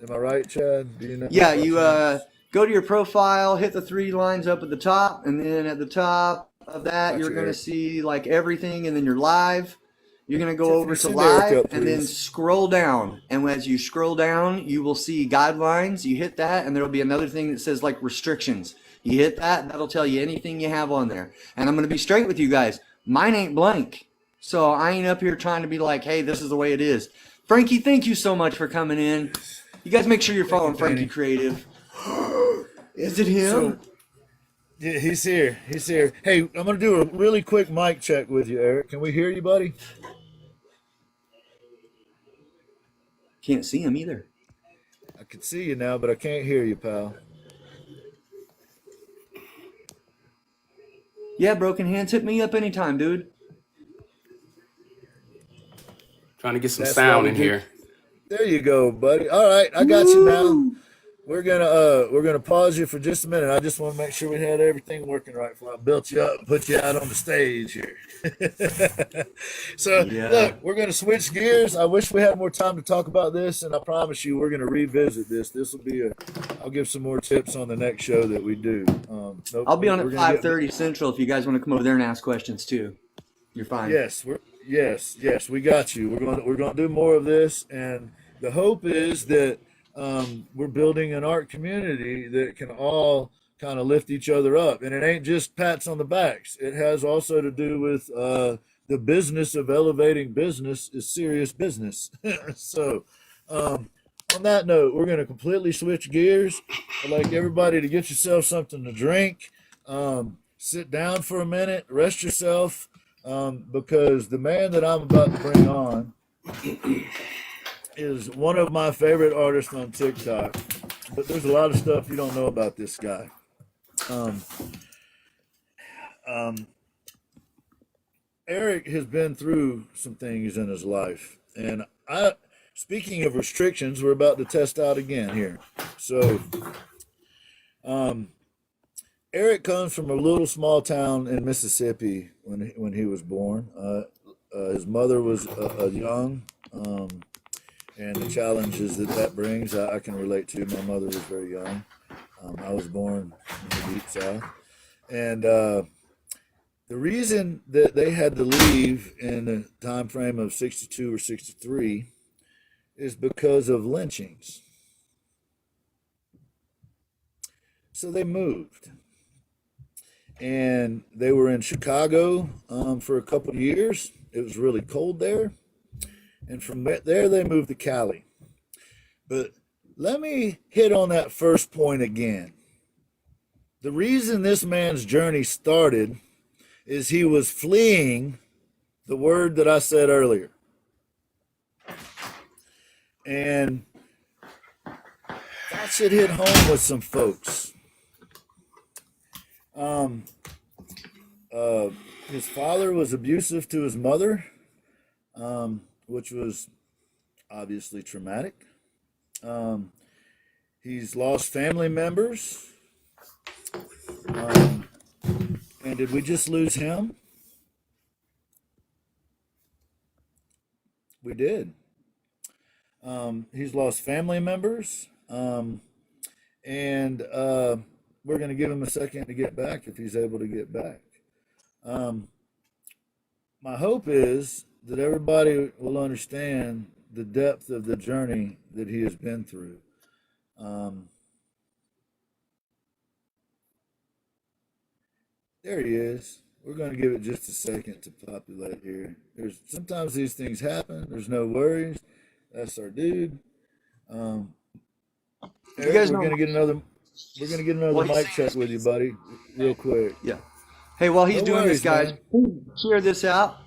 am I right, Chad? Do you know Yeah, by you chance? go to your profile, hit the three lines up at the top, and then at the top of that, Got you're you, going to Eric. see like everything, and then you're live. You're going to go over Tiffany, to send Eric live up, and then please. scroll down. And as you scroll down, you will see guidelines. You hit that, and there will be another thing that says like restrictions. You hit that, and that'll tell you anything you have on there. And I'm going to be straight with you guys. Mine ain't blank. So I ain't up here trying to be like, hey, this is the way it is. Frankie, thank you so much for coming in. You guys make sure you're Thank you, following Frankie Danny. Creative. Is it So him? yeah, he's here. He's here. Hey, I'm gonna do a really quick mic check with you, Eric. Can we hear you, buddy? Can't see him either. I can see you now, but I can't hear you, pal. Yeah, Broken Hands, hit me up anytime, dude. Trying to get some That's why sound we in do. here. There you go, buddy. All right, I got you now. Woo! We're gonna pause you for just a minute. I just want to make sure we had everything working right before I built you up and put you out on the stage here. So Yeah. look, we're gonna switch gears. I wish we had more time to talk about this, and I promise you we're gonna revisit this. This will be a. I'll give some more tips on the next show that we do. Nope, I'll be on we're at gonna get. 5:30 Central if you guys want to come over there and ask questions too. You're fine. Yes, we got you. We're going to do more of this, and the hope is that we're building an art community that can all kind of lift each other up, and it ain't just pats on the backs. It has also to do with the business of elevating business is serious business. So, um, on that note, we're going to completely switch gears. I'd like everybody to get yourself something to drink. Sit down for a minute, rest yourself, because the man that I'm about to bring on is one of my favorite artists on TikTok. But there's a lot of stuff you don't know about this guy. Um, um, Eric has been through some things in his life, and speaking of restrictions, we're about to test out again here. So, um, Eric comes from a little small town in Mississippi when he was born. His mother was young, and the challenges that brings, I can relate to. My mother was very young. I was born in the deep south, and the reason that they had to leave in the time frame of 62 or 63 is because of lynchings. So they moved, and they were in Chicago for a couple of years. It was really cold there, and from there they moved to Cali. But let me hit on that first point again. The reason this man's journey started is he was fleeing the word that I said earlier. And that should hit home with some folks. His father was abusive to his mother, which was obviously traumatic. He's lost family members. And did we just lose him? We did. He's lost family members. And we're going to give him a second to get back if he's able to get back. My hope is that everybody will understand the depth of the journey that he has been through. There he is. We're going to give it just a second to populate here. Sometimes these things happen. There's no worries. That's our dude. Eric, we're going to get another mic check with you, buddy, real quick. Yeah. Hey, while he's doing this, guys, man. share this out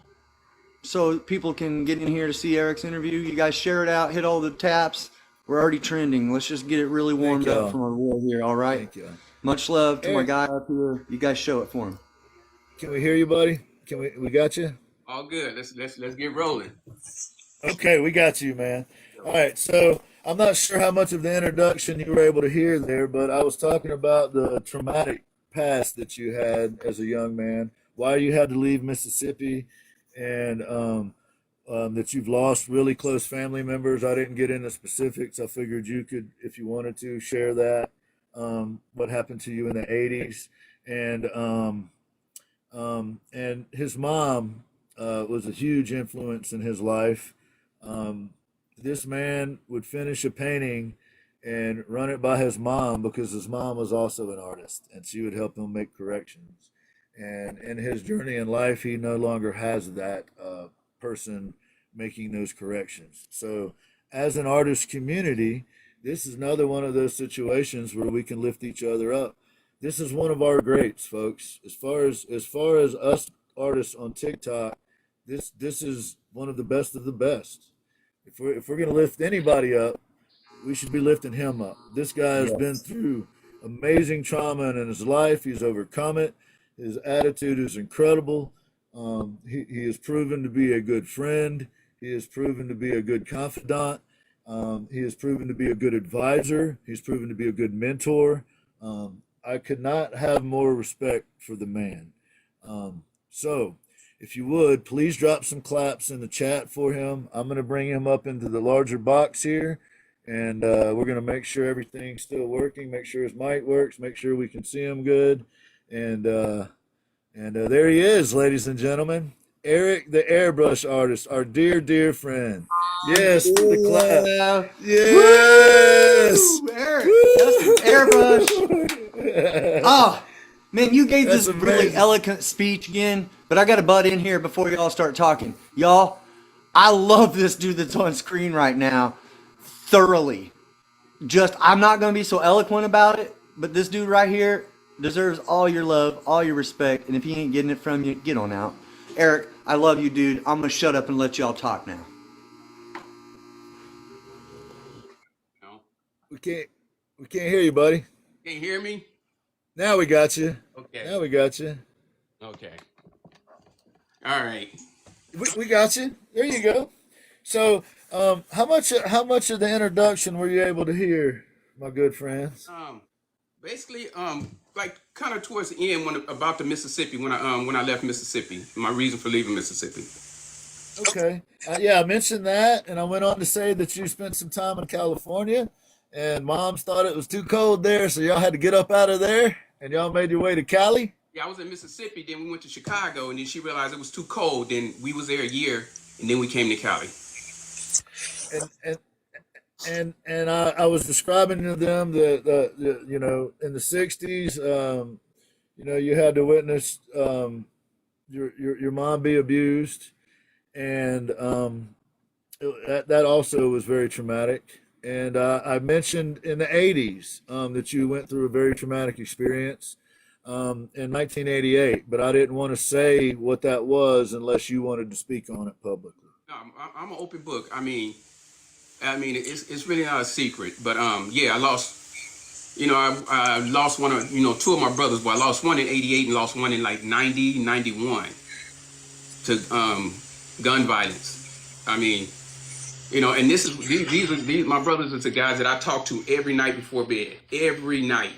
so people can get in here to see Eric's interview. You guys share it out. Hit all the taps. We're already trending. Let's just get it really warmed up from our war here. All right. Thank you. Much love to my guy up here. You guys show it for him. Can we hear you, buddy? We got you? All good. Let's get rolling. Okay, we got you, man. All right, so I'm not sure how much of the introduction you were able to hear there, but I was talking about the traumatic past that you had as a young man, why you had to leave Mississippi, and that you've lost really close family members. I didn't get into specifics. I figured you could, if you wanted to, share that. What happened to you in the 80s, and his mom was a huge influence in his life. This man would finish a painting and run it by his mom because his mom was also an artist, and she would help him make corrections. And in his journey in life, he no longer has that person making those corrections. So as an artist community, this is another one of those situations where we can lift each other up. This is one of our greats, folks. As far as us artists on TikTok, this is one of the best of the best. If we're gonna lift anybody up, we should be lifting him up. This guy has been through amazing trauma in his life. He's overcome it. His attitude is incredible. He has proven to be a good friend. He has proven to be a good confidant. He has proven to be a good advisor. He's proven to be a good mentor. I could not have more respect for the man. So if you would, please drop some claps in the chat for him. I'm going to bring him up into the larger box here, and we're going to make sure everything's still working, make sure his mic works, make sure we can see him good. And there he is, ladies and gentlemen. Eric, the airbrush artist, our dear, dear friend. Yes, the clap. Yes. Woo, Eric, that's airbrush. Oh, man, you gave this really eloquent speech again, but I got to butt in here before y'all start talking. Y'all, I love this dude that's on screen right now thoroughly. I'm not going to be so eloquent about it, but this dude right here deserves all your love, all your respect, and if he ain't getting it from you, get on out. Eric, I love you, dude. I'm going to shut up and let y'all talk now. We can't we can't hear you, buddy. Can you hear me? Now we got you. Okay. Now we got you. Okay. All right. We got you. There you go. So, how much of the introduction were you able to hear, my good friends? Basically, like kind of towards the end when about the Mississippi when I left Mississippi, my reason for leaving Mississippi. Okay. Yeah, I mentioned that, and I went on to say that you spent some time in California, and moms thought it was too cold there, so y'all had to get up out of there, and y'all made your way to Cali. Yeah, I was in Mississippi. Then we went to Chicago, and then she realized it was too cold. Then we was there a year, and then we came to Cali. And I was describing to them the in the '60s, you had to witness your mom be abused, and that also was very traumatic. And I mentioned in the '80s that you went through a very traumatic experience in 1988, but I didn't want to say what that was unless you wanted to speak on it publicly. No, I'm an open book. I mean, it's really not a secret. But yeah, I lost. I lost one of two of my brothers. But I lost one in '88 and lost one in like '90, '91 to gun violence. I mean, and these my brothers are the guys that I talk to every night before bed, every night.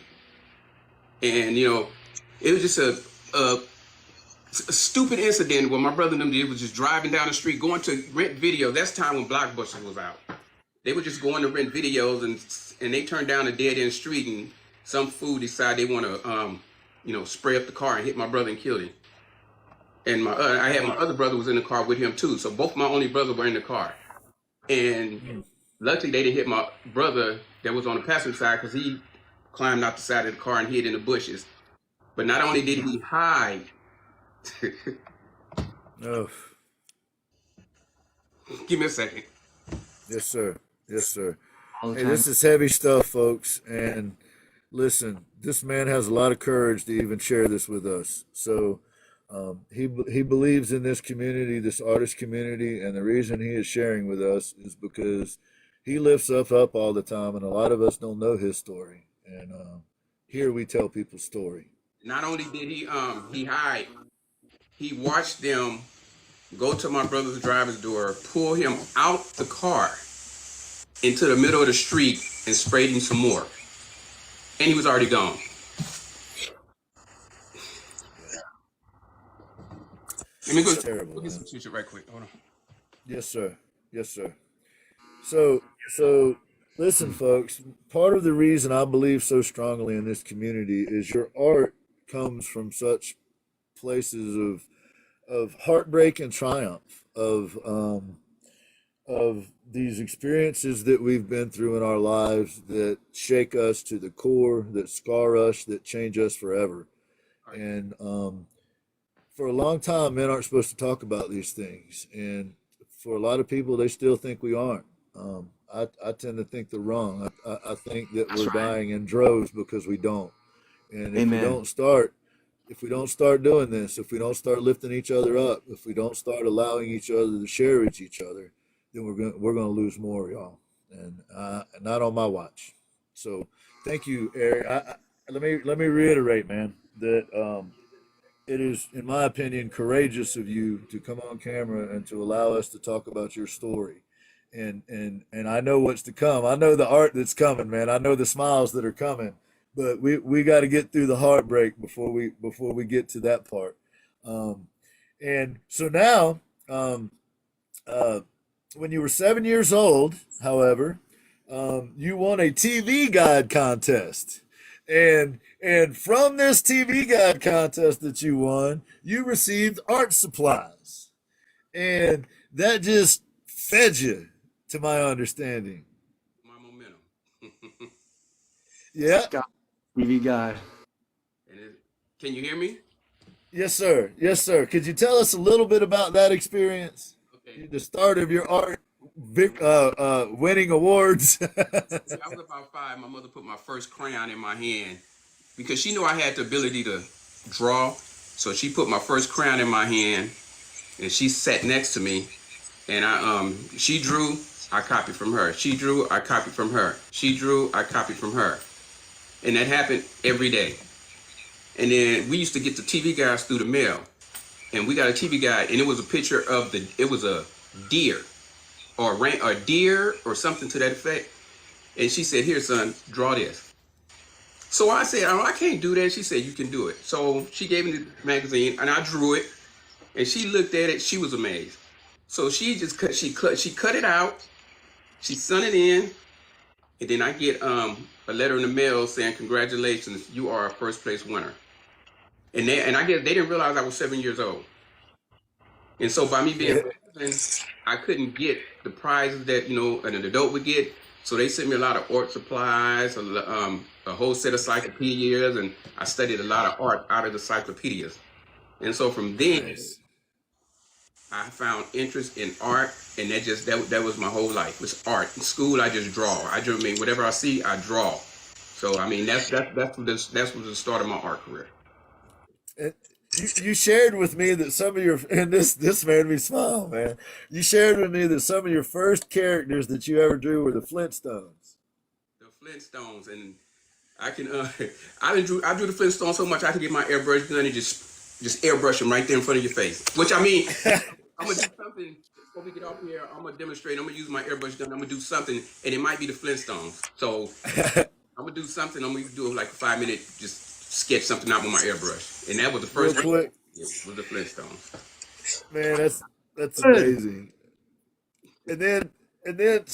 And it was just a stupid incident where my brother and them did was just driving down the street, going to rent video. That's time when Blockbuster was out. They were just going to rent videos, and they turned down a dead end street, and some fool decided they want to spray up the car and hit my brother and kill him. And I had my other brother was in the car with him too. So both my only brothers were in the car, and luckily they didn't hit my brother that was on the passenger side because he climbed out the side of the car and hid in the bushes. But not only did he hide. Oh, Give me a second. yes, sir. Yes, sir. All the Hey, time. this is heavy stuff, folks. And listen, this man has a lot of courage to even share this with us. So he believes in this community, this artist community, and the reason he is sharing with us is because he lifts us up all the time, and a lot of us don't know his story. And here we tell people's story. Not only did he hide, he watched them go to my brother's driver's door, pull him out the car into the middle of the street, and sprayed him some more. And he was already gone. Let me It's terrible, go get man. some tissue right quick. Hold on. Yes, sir. Yes, sir. So listen, folks. Part of the reason I believe so strongly in this community is your art comes from such places of heartbreak and triumph of these experiences that we've been through in our lives that shake us to the core, that scar us, that change us forever. And for a long time, men aren't supposed to talk about these things, and for a lot of people, they still think we aren't. I tend to think they're wrong. I think that That's we're right. dying in droves because we don't. And Amen. if we don't start doing this, if we don't start lifting each other up, if we don't start allowing each other to share with each other, then we're gonna lose more, y'all. And not on my watch. So thank you, Eric. Let me reiterate, man, that it is, in my opinion, courageous of you to come on camera and to allow us to talk about your story. And I know what's to come. I know the art that's coming, man. I know the smiles that are coming. But we got to get through the heartbreak before we get to that part. Um, and so now, uh, when you were 7 years old, however, you won a TV guide contest. And from this TV guide contest that you won, you received art supplies. And that just fed you, to my understanding. My momentum. Yeah. Scott, TV guy. Can you hear me? Yes, sir. Yes, sir. Could you tell us a little bit about that experience? Okay. The start of your art winning awards. I was about 5. My mother put my first crayon in my hand because she knew I had the ability to draw. So she put my first crayon in my hand, and she sat next to me, and she drew, I copied from her. She drew, I copied from her. She drew, I copied from her. And that happened every day. And then we used to get the TV guides through the mail. And we got a TV guide, and it was a picture of it was a deer or deer or something to that effect. And she said, "Here, son, draw this." So I said, "Oh, I can't do that." She said, "You can do it." So she gave me the magazine, and I drew it. And she looked at it. She was amazed. So she just cut it out. She sent it in, and then I get a letter in the mail saying, "Congratulations, you are a first place winner." And I guess they didn't realize I was 7 years old. And so by me being 7, I couldn't get the prizes that an adult would get. So they sent me a lot of art supplies, a whole set of encyclopedias, and I studied a lot of art out of the encyclopedias. And so from then, Nice. I found interest in art, and that was my whole life, was art. In school, I just draw. I mean, whatever I see, I draw. So I mean, that's what the start of my art career. And you shared with me that some of your and this made me smile, man. You shared with me that some of your first characters that you ever drew were the Flintstones. The Flintstones, and I can I drew the Flintstones so much I can get my airbrush gun and just airbrush them right there in front of your face. Which I mean, I'm gonna do something before we get off here. I'm gonna demonstrate. I'm gonna use my airbrush gun. I'm gonna do something, and it might be the Flintstones. So I'm gonna do something. I'm gonna do like a 5-minute just sketch something out with my airbrush, and that was the Real first thing. quick, Was the Flintstones. man. That's amazing. And then then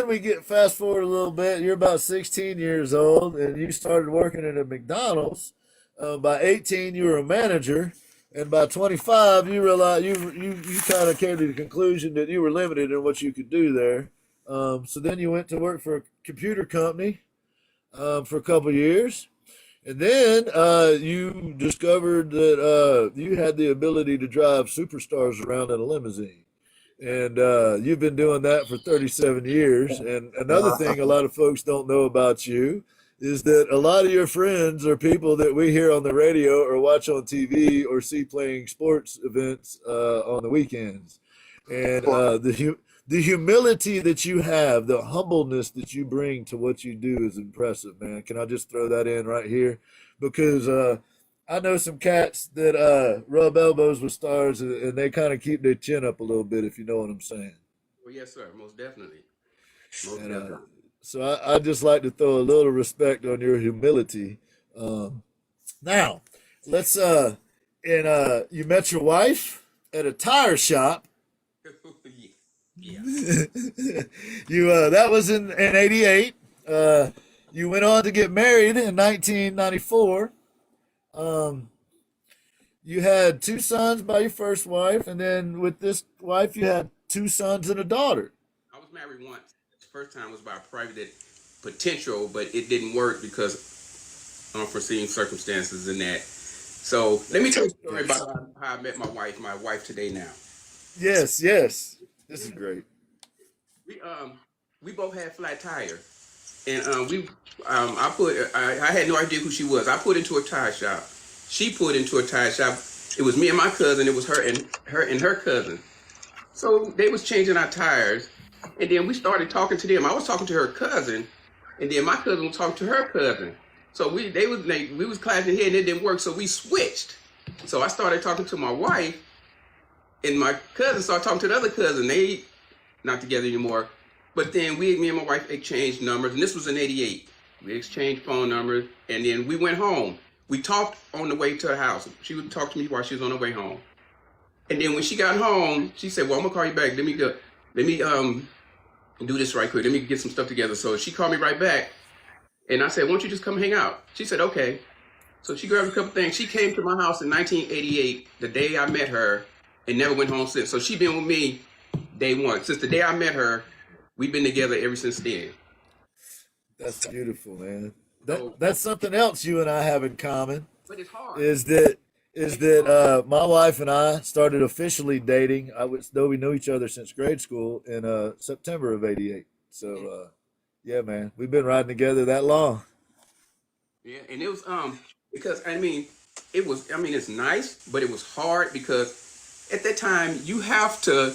we get fast forward a little bit. You're about 16 years old, and you started working at a McDonald's. By 18, you were a manager, and by 25, you realized you kind of came to the conclusion that you were limited in what you could do there. So then you went to work for a computer company for a couple of years. And then you discovered that you had the ability to drive superstars around in a limousine. And you've been doing that for 37 years. And another thing a lot of folks don't know about you is that a lot of your friends are people that we hear on the radio or watch on TV or see playing sports events on the weekends. And the humility that you have, the humbleness that you bring to what you do is impressive, man. Can I just throw that in right here? Because I know some cats that rub elbows with stars, and they kind of keep their chin up a little bit, if you know what I'm saying. Well, yes, sir. Most definitely. Most And definitely. so I just like to throw a little respect on your humility. Now, let's and you met your wife at a tire shop. Yeah. You that was in '88. You went on to get married in 1994. Um, you had two sons by your first wife, and then with this wife, you had two sons and a daughter. I was married once. The first time was by private potential, but it didn't work because unforeseen circumstances in that. So let me tell you a story Yes, about how I met my wife today now. yes, yes. This is great. We we both had flat tires, and I had no idea who she was. I put into a tire shop. She put into a tire shop. It was me and my cousin. It was her cousin. So they was changing our tires, and then we started talking to them. I was talking to her cousin, and then my cousin was talking to her cousin. So we was clashing here, and it didn't work. So we switched. So I started talking to my wife, and my cousin started talking to the other cousin. They not together anymore. But then me and my wife exchanged numbers, and this was in '88. We exchanged phone numbers, and then we went home. We talked on the way to her house. She would talk to me while she was on her way home. And then when she got home, she said, "Well, I'm gonna call you back. Let me do this right quick. Let me get some stuff together." So she called me right back, and I said, "Why don't you just come hang out?" She said, "Okay." So she grabbed a couple things. She came to my house in 1988, the day I met her, and never went home since. So she been with me day one. Since the day I met her, we've been together ever since then. That's beautiful, man. So, That's something else you and I have in common. but it's hard. Is that my wife and I started officially dating. I would though we knew each other since grade school in September of '88. So yeah, man, we've been riding together that long. Yeah, and it was because it's nice, but it was hard because at that time you have to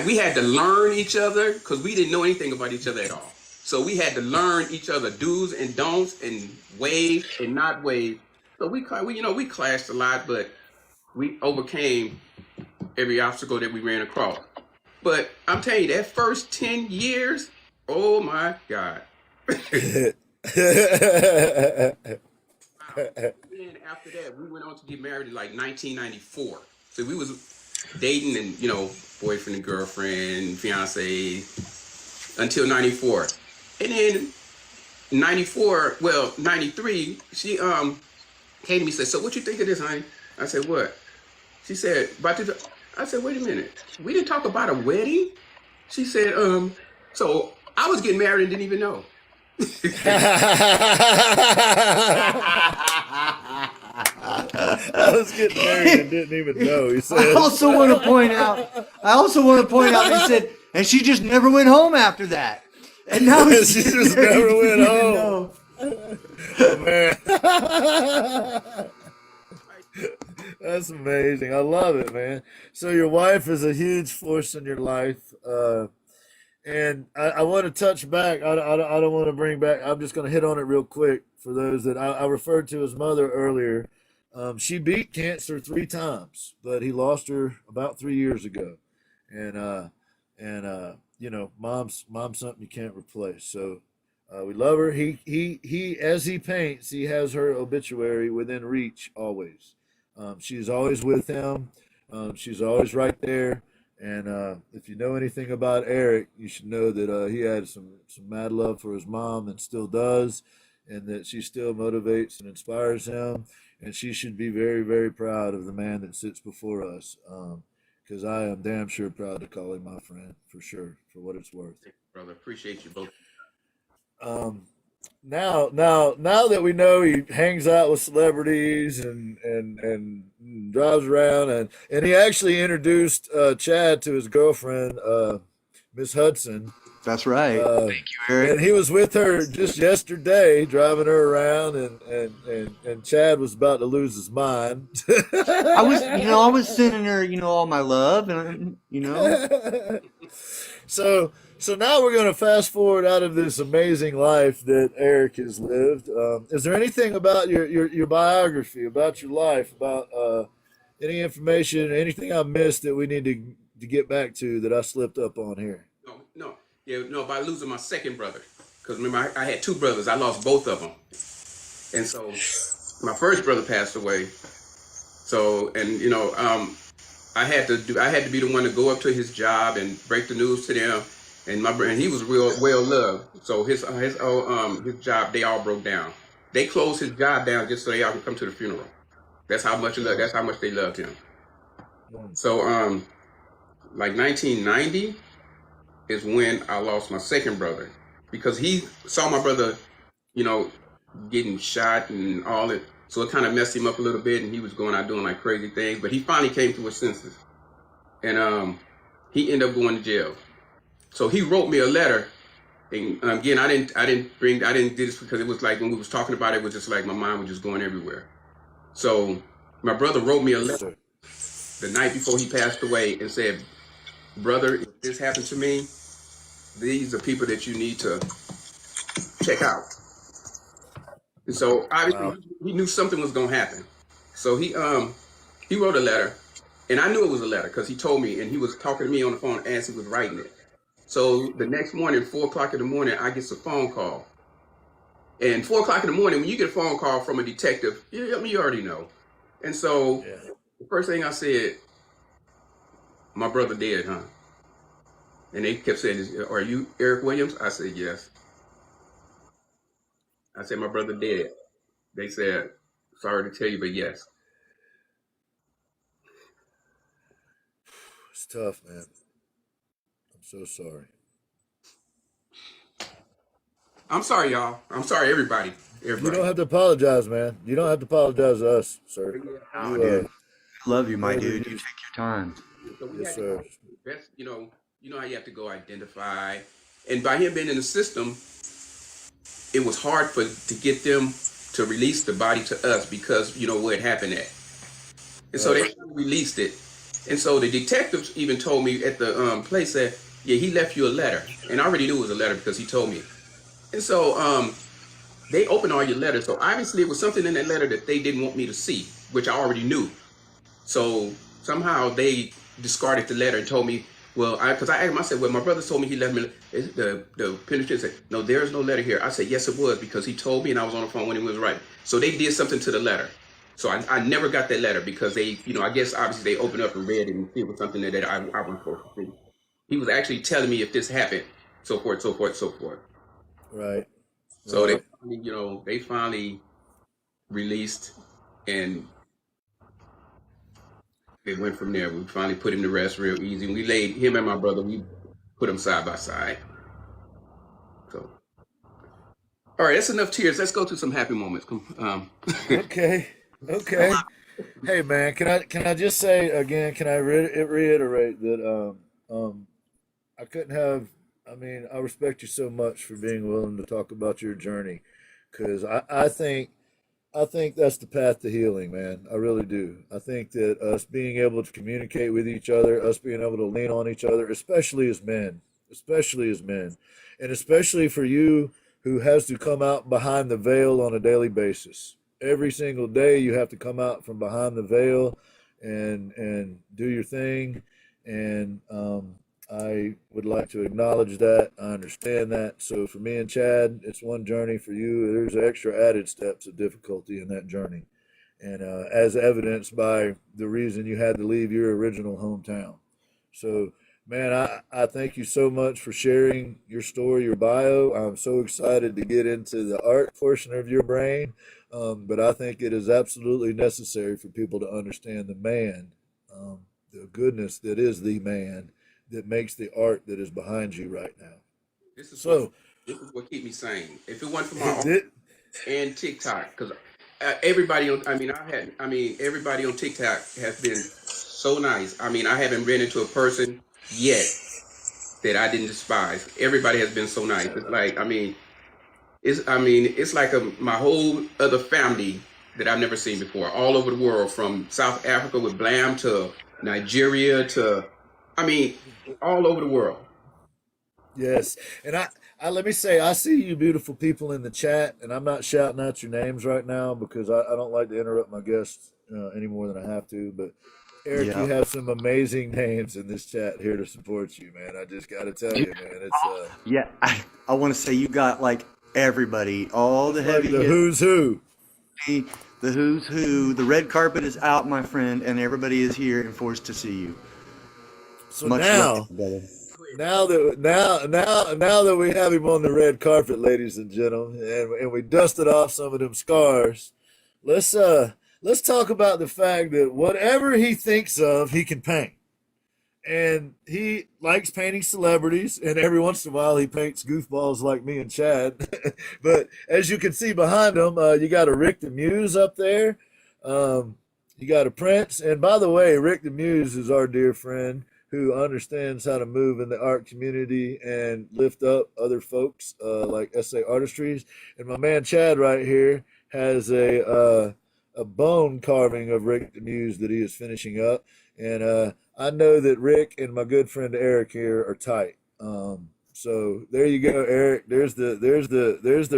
we had to learn each other because we didn't know anything about each other at all. So we had to learn each other do's and don'ts and ways and not ways. So we clashed a lot, but we overcame every obstacle that we ran across. But I'm telling you, that first 10 years, oh my God. Then after that, we went on to get married in like 1994. So we was dating and, boyfriend and girlfriend, fiance until 94. And then 94, well, 93, she came to me and said, so what you think of this, honey? I said, what? She said, I said, wait a minute. We didn't talk about a wedding? She said, so I was getting married and didn't even know. I was getting married and didn't even know. He said. I also want to point out, he said, and she just never went home after that. And now she just never went home. Oh, man. That's amazing. I love it, man. So your wife is a huge force in your life. And I want to touch back. I don't want to bring back. I'm just going to hit on it real quick for those that I referred to his mother earlier. She beat cancer 3 times, but he lost her about 3 years ago. And mom's something you can't replace. So we love her. He as he paints, he has her obituary within reach always. She's always with him. She's always right there. And if you know anything about Eric, you should know that he had some mad love for his mom and still does, and that she still motivates and inspires him. And she should be very, very proud of the man that sits before us, because I am damn sure proud to call him my friend, for sure, for what it's worth. Brother, appreciate you both. Now that we know he hangs out with celebrities and drives around, and he actually introduced Chad to his girlfriend, Miss Hudson. That's right. Thank you, Eric. And he was with her just yesterday, driving her around, and Chad was about to lose his mind. I was sending her, all my love, and So now we're going to fast forward out of this amazing life that Eric has lived. Is there anything about your biography, about your life, about any information, anything I missed that we need to get back to that I slipped up on here? No. Yeah, no, by losing my second brother. Because remember, I had 2 brothers. I lost both of them. And so my first brother passed away. So, and I had to be the one to go up to his job and break the news to them. And he was real well loved. So his job, they all broke down. They closed his job down just so they all could come to the funeral. That's how much they loved him. So like 1990 is when I lost my second brother, because he saw my brother, getting shot and all that. So it kind of messed him up a little bit, and he was going out doing like crazy things. But he finally came to his senses, and he ended up going to jail. So he wrote me a letter, and again, I didn't do this because it was like when we was talking about it, it was just like my mind was just going everywhere. So my brother wrote me a letter the night before he passed away and said, brother, if this happened to me, these are people that you need to check out. And so obviously he knew something was gonna happen. So he wrote a letter, and I knew it was a letter because he told me, and he was talking to me on the phone as he was writing it. So the next morning, 4 o'clock in the morning, I get a phone call. And 4 o'clock in the morning, when you get a phone call from a detective, you already know. And so the first thing I said, my brother dead, huh? And they kept saying, are you Eric Williams? I said, yes. I said, my brother dead. They said, sorry to tell you, but yes. It's tough, man. I'm so sorry. I'm sorry, y'all. I'm sorry, everybody. You don't have to apologize, man. You don't have to apologize to us, sir. Dude. Love you, my dude. You take your time. So yes, sir. That's, you know how you have to go identify. And by him being in the system, it was hard to get them to release the body to us because, where it happened at. And so they released it. And so the detectives even told me at the place that, yeah, he left you a letter. And I already knew it was a letter because he told me. And so they opened all your letters. So obviously it was something in that letter that they didn't want me to see, which I already knew. So somehow they discarded the letter and told me, well, because I asked him, I said, well, my brother told me he left me. The penitentiary said, no, there is no letter here. I said, yes, it was, because he told me and I was on the phone when he was writing. So they did something to the letter. So I never got that letter because they, I guess obviously they opened up and read it and it was something that I was supposed to see. He was actually telling me if this happened, so forth, so forth, so forth. Right. So Right. they finally released, and it went from there. We finally put him to rest real easy. We laid him and my brother, we put them side by side. So, all right, that's enough tears. Let's go to some happy moments. Okay. Okay. Hey man, can I just say again? Can I reiterate that I couldn't have. I mean, I respect you so much for being willing to talk about your journey, because I think that's the path to healing, man. I really do. I think that us being able to communicate with each other, us being able to lean on each other, especially as men, and especially for you who has to come out behind the veil on a daily basis. Every single day, you have to come out from behind the veil and do your thing. And I would like to acknowledge that. I understand that. So for me and Chad, it's one journey. For you, there's extra added steps of difficulty in that journey, and as evidenced by the reason you had to leave your original hometown. So, man, I thank you so much for sharing your story, your bio. I'm so excited to get into the art portion of your brain, but I think it is absolutely necessary for people to understand the man, the goodness that is the man that makes the art that is behind you right now. this is what So, this is what keep me sane. If it wasn't for my art it, and TikTok, because everybody on, everybody on TikTok has been so nice. I mean, I haven't ran into a person yet that I didn't despise. Everybody has been so nice. It's like, it's like my whole other family that I've never seen before, all over the world, from South Africa with Blam to Nigeria to, I mean, all over the world. yes, and I let me say, I see you beautiful people in the chat, and I'm not shouting out your names right now because I don't like to interrupt my guests any more than I have to. But Eric, you Yeah. have some amazing names in this chat here to support you, man. I just got to tell You, you, man, yeah. I want to say you got like everybody, all the it's like heavy the hitters, who's who. the who's who. The red carpet is out, my friend, and everybody is here and forced to see you. So Much love, now, brother. now that we have him on the red carpet, ladies and gentlemen, and we dusted off some of them scars, let's let's talk about the fact that whatever he thinks of, he can paint. And he likes painting celebrities, and every once in a while he paints goofballs like me and Chad. But as you can see behind him, you got a Rick the Muse up there. You got a Prince, and by the way, Rick the Muse is our dear friend who understands how to move in the art community and lift up other folks like SA Artistries. And my man Chad right here has a bone carving of Rick the Muse that he is finishing up, and I know that Rick and my good friend Eric here are tight. So there you go, Eric. There's the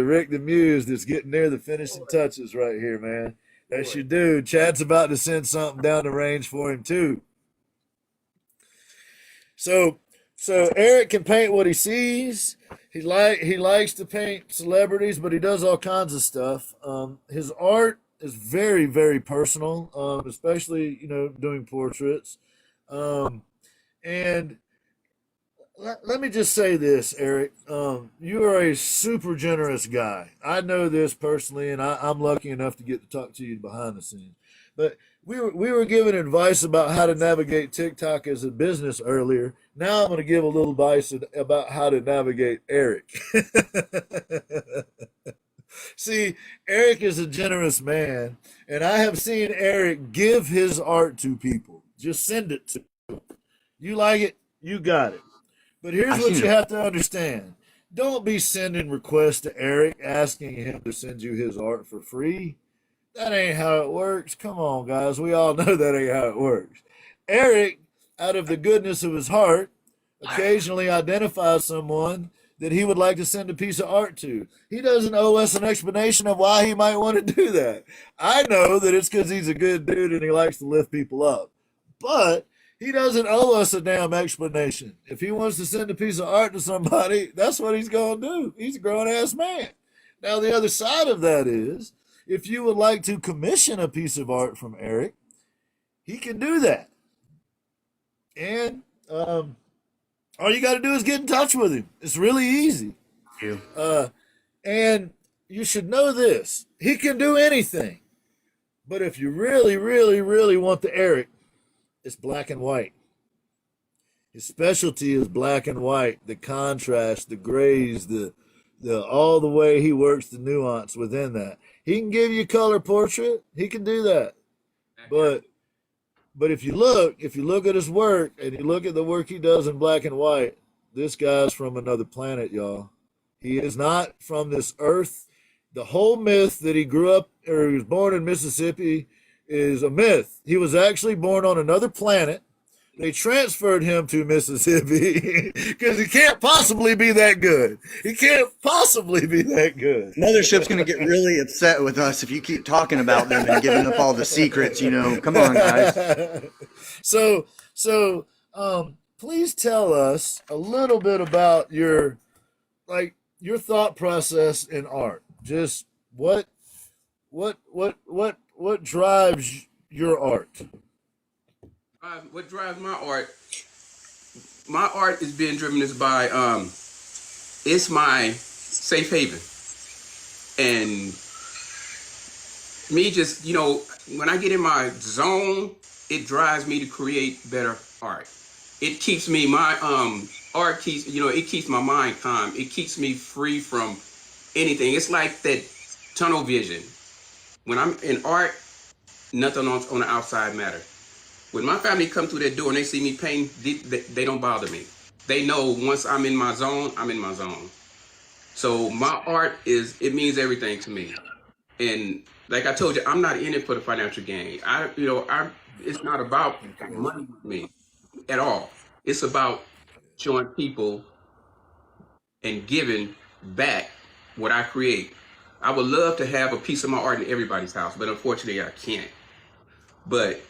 Rick the Muse that's getting near the finishing touches right here, man. That's your dude. Chad's about to send something down the range for him too. So so Eric can paint what he sees. He likes to paint celebrities, but he does all kinds of stuff. His art is very personal, especially doing portraits. Um, and let me just say this, Eric. You are a super generous guy. I know this personally, and I'm lucky enough to get to talk to you behind the scenes. But we were given advice about how to navigate TikTok as a business earlier. Now I'm going to give a little advice about how to navigate Eric. See, Eric is a generous man, and I have seen Eric give his art to people. Just send it to you. Like it, you got it. But here's I what seen you it. have to understand. Don't be sending requests to Eric asking him to send you his art for free. That ain't how it works. Come on, guys. We all know that ain't how it works. Eric, out of the goodness of his heart, occasionally identifies someone that he would like to send a piece of art to. He doesn't owe us an explanation of why he might want to do that. I know that it's because he's a good dude and he likes to lift people up. But he doesn't owe us a damn explanation. If he wants to send a piece of art to somebody, that's what he's going to do. He's a grown ass man. Now, the other side of that is if you would like to commission a piece of art from Eric, he can do that. And all you got to do is get in touch with him. It's really easy. And you should know this. He can do anything. But if you really, really, really want the Eric, it's black and white. His specialty is black and white, the contrast, the grays, the all the way he works the nuance within that. He can give you color portrait. He can do that. But if you look at his work and you look at the work he does in black and white, this guy's from another planet, y'all. He is not from this earth. The whole myth that he grew up or he was born in Mississippi is a myth. He was actually born on another planet. They transferred him to Mississippi because he can't possibly be that good. He can't possibly be that good. Mothership's going to get really upset with us if you keep talking about them and giving up all the secrets, you know. Come on, guys. So, please tell us a little bit about your thought process in art. Just what drives your art? What drives my art? My art is being driven by it's my safe haven, and me just when I get in my zone, it drives me to create better art. It keeps me art keeps it keeps my mind calm. It keeps me free from anything. It's like that tunnel vision. When I'm in art, nothing on the outside matters. When my family come through that door and they see me paint, they don't bother me. They know once I'm in my zone, I'm in my zone. So my art it means everything to me. And like I told you, I'm not in it for the financial gain. It's not about money with me at all. It's about showing people and giving back what I create. I would love to have a piece of my art in everybody's house, but unfortunately I can't. But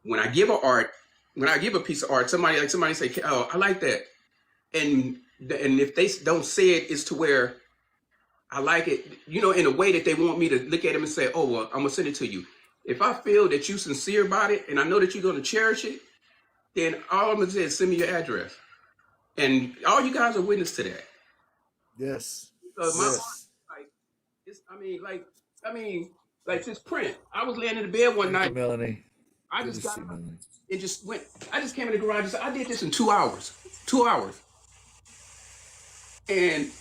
when I give a piece of art, somebody say, "Oh, I like that," and if they don't say it, it's to where I like it, in a way that they want me to look at them and say, "Oh, well, I'm gonna send it to you." If I feel that you're sincere about it, and I know that you're gonna cherish it, then all I'm gonna say is send me your address, and all you guys are witness to that. Yes. Because my art, like this print. I was laying in the bed one night. Melanie. I just got up and just went. I just came in the garage and said, I did this in 2 hours. 2 hours. And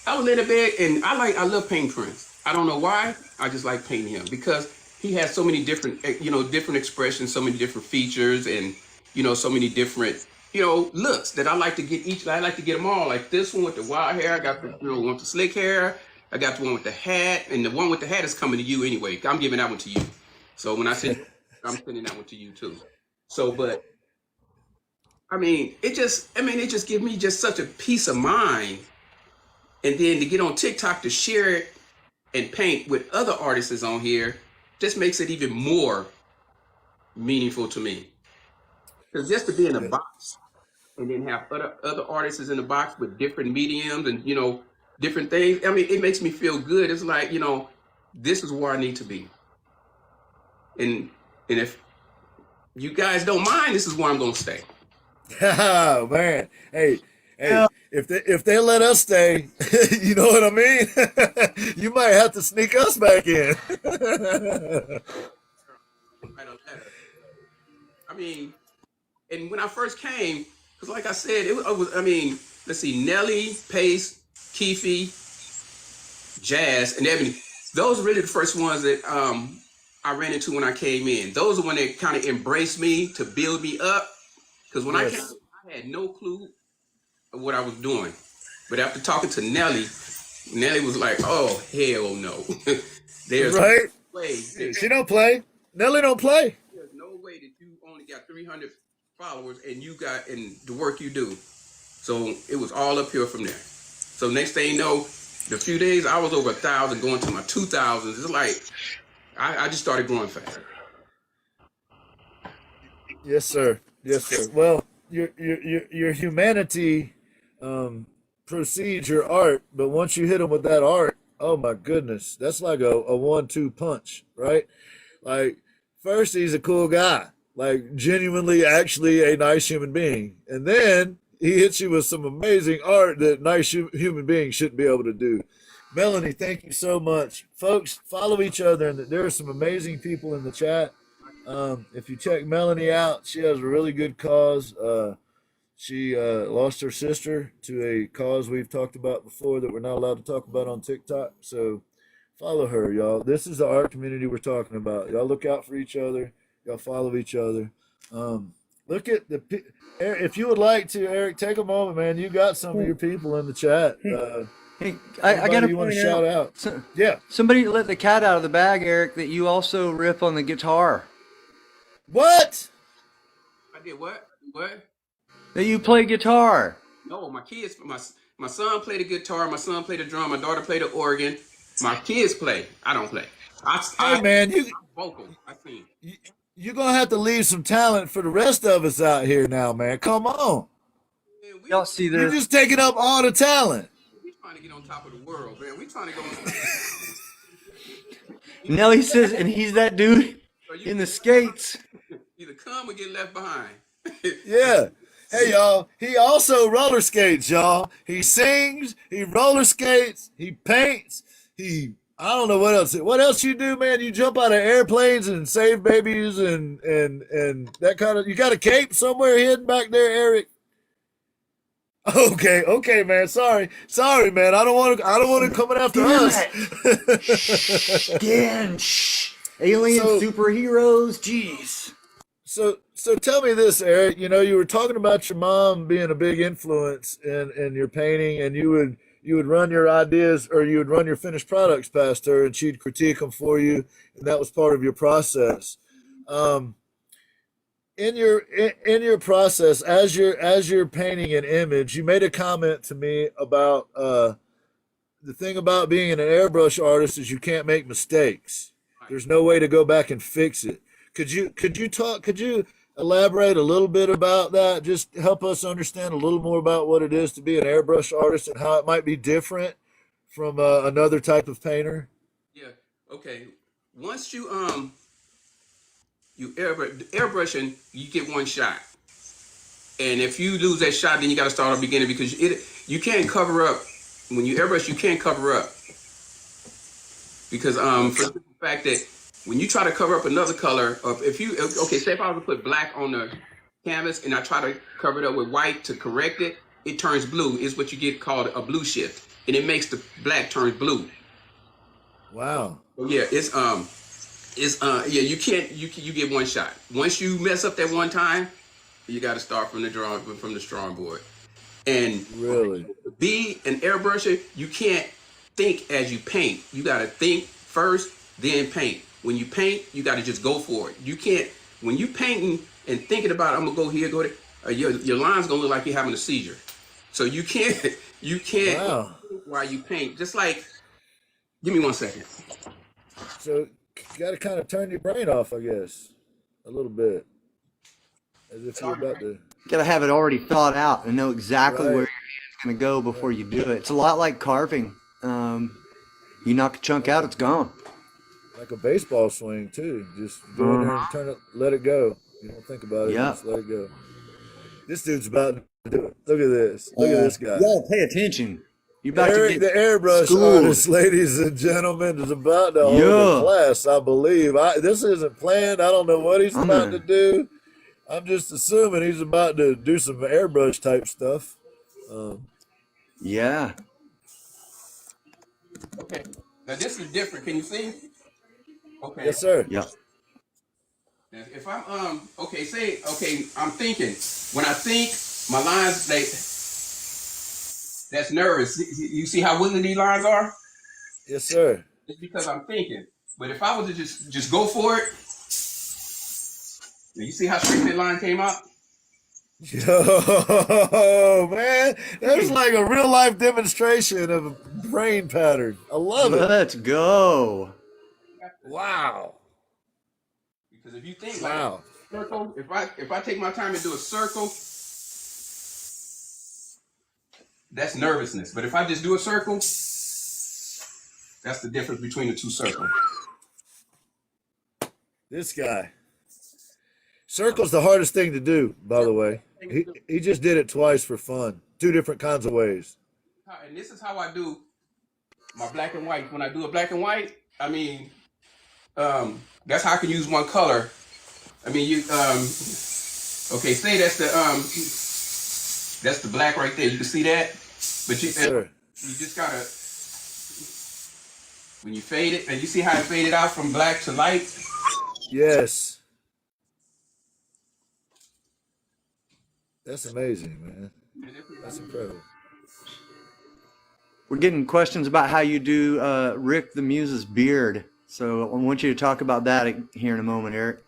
I was laying in bed and I love painting Prince. I don't know why. I just like painting him because he has so many different, different expressions, so many different features, and so many different, looks that I like to get I like to get them all. Like this one with the wild hair. I got the one with the slick hair. I got the one with the hat, and the one with the hat is coming to you anyway. I'm giving that one to you. So when I say I'm sending that one to you too. So, but it just gives me just such a peace of mind. And then to get on TikTok to share it and paint with other artists on here just makes it even more meaningful to me. Because just to be in a box and then have other artists in the box with different mediums and different things. It makes me feel good. It's like this is where I need to be. And if you guys don't mind, this is where I'm gonna stay. Oh man, hey, if they let us stay, you know what I mean? You might have to sneak us back in. And when I first came, because like I said, it was let's see, Nelly, Pace, Keefe, Jazz, and Ebony. Those were really the first ones that I ran into when I came in. Those are when they kind of embraced me to build me up. Because when I came, I had no clue of what I was doing. But after talking to Nelly was like, "Oh hell no!" There's right? no way. She don't play. Nelly don't play. There's no way that you only only got 300 followers, and you got in the work you do. So it was all up here from there. So next thing you know, the few days I was over 1,000, going to my 2,000s. It's like I just started growing fast. Yes, sir. Yes, sir. Well, your humanity precedes your art, but once you hit them with that art, oh my goodness, that's like a 1-2 punch, right? Like, first he's a cool guy, like genuinely, actually a nice human being, and then he hits you with some amazing art that nice human beings shouldn't be able to do. Melanie, thank you so much, folks. Follow each other, and there are some amazing people in the chat. If you check Melanie out, she has a really good cause. She lost her sister to a cause we've talked about before that we're not allowed to talk about on TikTok. So follow her, y'all. This is the art community we're talking about. Y'all look out for each other. Y'all follow each other. Look at if you would like to, Eric, take a moment, man. You got some of your people in the chat. Hey, I got to you want to point shout out? Yeah. Somebody let the cat out of the bag, Eric, that you also riff on the guitar. What? I did what? What? That you play guitar. No, my kids, my son played the guitar, my son played the drum, my daughter played the organ. My kids play. I don't play. Hey, man, I'm vocal. I sing. You're going to have to leave some talent for the rest of us out here now, man. Come on. Man, Y'all see You're this? just taking up all the talent. We trying to get on top of the world, man. We trying to go. Nelly says, and he's that dude in the skates. Either come or get left behind. Yeah. Hey, y'all. He also roller skates, y'all. He sings. He roller skates. He paints. I don't know what else. What else you do, man? You jump out of airplanes and save babies and that kind of. You got a cape somewhere hidden back there, Eric? Okay, man. Sorry, man. I don't want to coming after us. Dan, alien superheroes. Jeez. So tell me this, Eric. You know, you were talking about your mom being a big influence in your painting, and you would run your ideas or you would run your finished products past her, and she'd critique them for you, and that was part of your process. In your process, as you're painting an image, you made a comment to me about the thing about being an airbrush artist is you can't make mistakes. There's no way to go back and fix it. Could you elaborate a little bit about that? Just help us understand a little more about what it is to be an airbrush artist and how it might be different from another type of painter. Yeah. Okay. Once you airbrushing, you get one shot, and if you lose that shot, then you got to start at the beginning because you can't cover up when you airbrush. You can't cover up because for the fact that when you try to cover up another color, or say if I was to put black on the canvas and I try to cover it up with white to correct it, it turns blue. It's what you get called a blue shift, and it makes the black turn blue. Wow. Yeah, you can't you get one shot. Once you mess up that one time, you got to start from the drawing board. And really, be an airbrusher, you can't think as you paint. You got to think first, then paint. When you paint, you got to just go for it. You can't when you painting and thinking about I'm gonna go here, go there. Your line's gonna look like you're having a seizure. So you can't wow. While you paint. Just like, give me 1 second. So you got to kind of turn your brain off, I guess, a little bit, as if you're about to. You gotta have it already thought out and know exactly Right. where your hand's gonna go before you do it. It's a lot like carving. You knock a chunk out, it's gone. Like a baseball swing too. Just go in there and turn it, let it go. You don't think about it, Yeah. just let it go. This dude's about to do it. Look at this. Look at this guy. Y'all pay attention. You're about Eric, to the get airbrush schooled. artist, ladies and gentlemen, is about to hold Yeah. a class, I believe. This isn't planned. I don't know what he's I'm about in. to do. I'm just assuming he's about to do some airbrush type stuff. Yeah. Okay. Now this is different. Can you see? Okay. Yes, sir. Yeah. Now, if I'm I'm thinking. When I think, my lines that's nervous. You see how wiggly these lines are? Yes, sir. It's because I'm thinking. But if I was to just go for it, You see how straight that line came out? Yo, man, that's like a real life demonstration of a brain pattern. I love it. Let's go. Wow. Because if you think like Wow. circle, if I take my time and do a circle, that's nervousness. But if I just do a circle, that's the difference between the two circles. This guy. Circle's the hardest thing to do, by the way. He just did it twice for fun. Two different kinds of ways. And this is how I do my black and white. When I do a black and white, I mean, that's how I can use one color. I mean, okay, say that's the black right there. You can see that, but you just gotta, when you fade it, and you see how it faded out from black to light. Yes. That's amazing, man. That's incredible. We're getting questions about how you do Rick the Muse's beard. So I want you to talk about that here in a moment, Eric.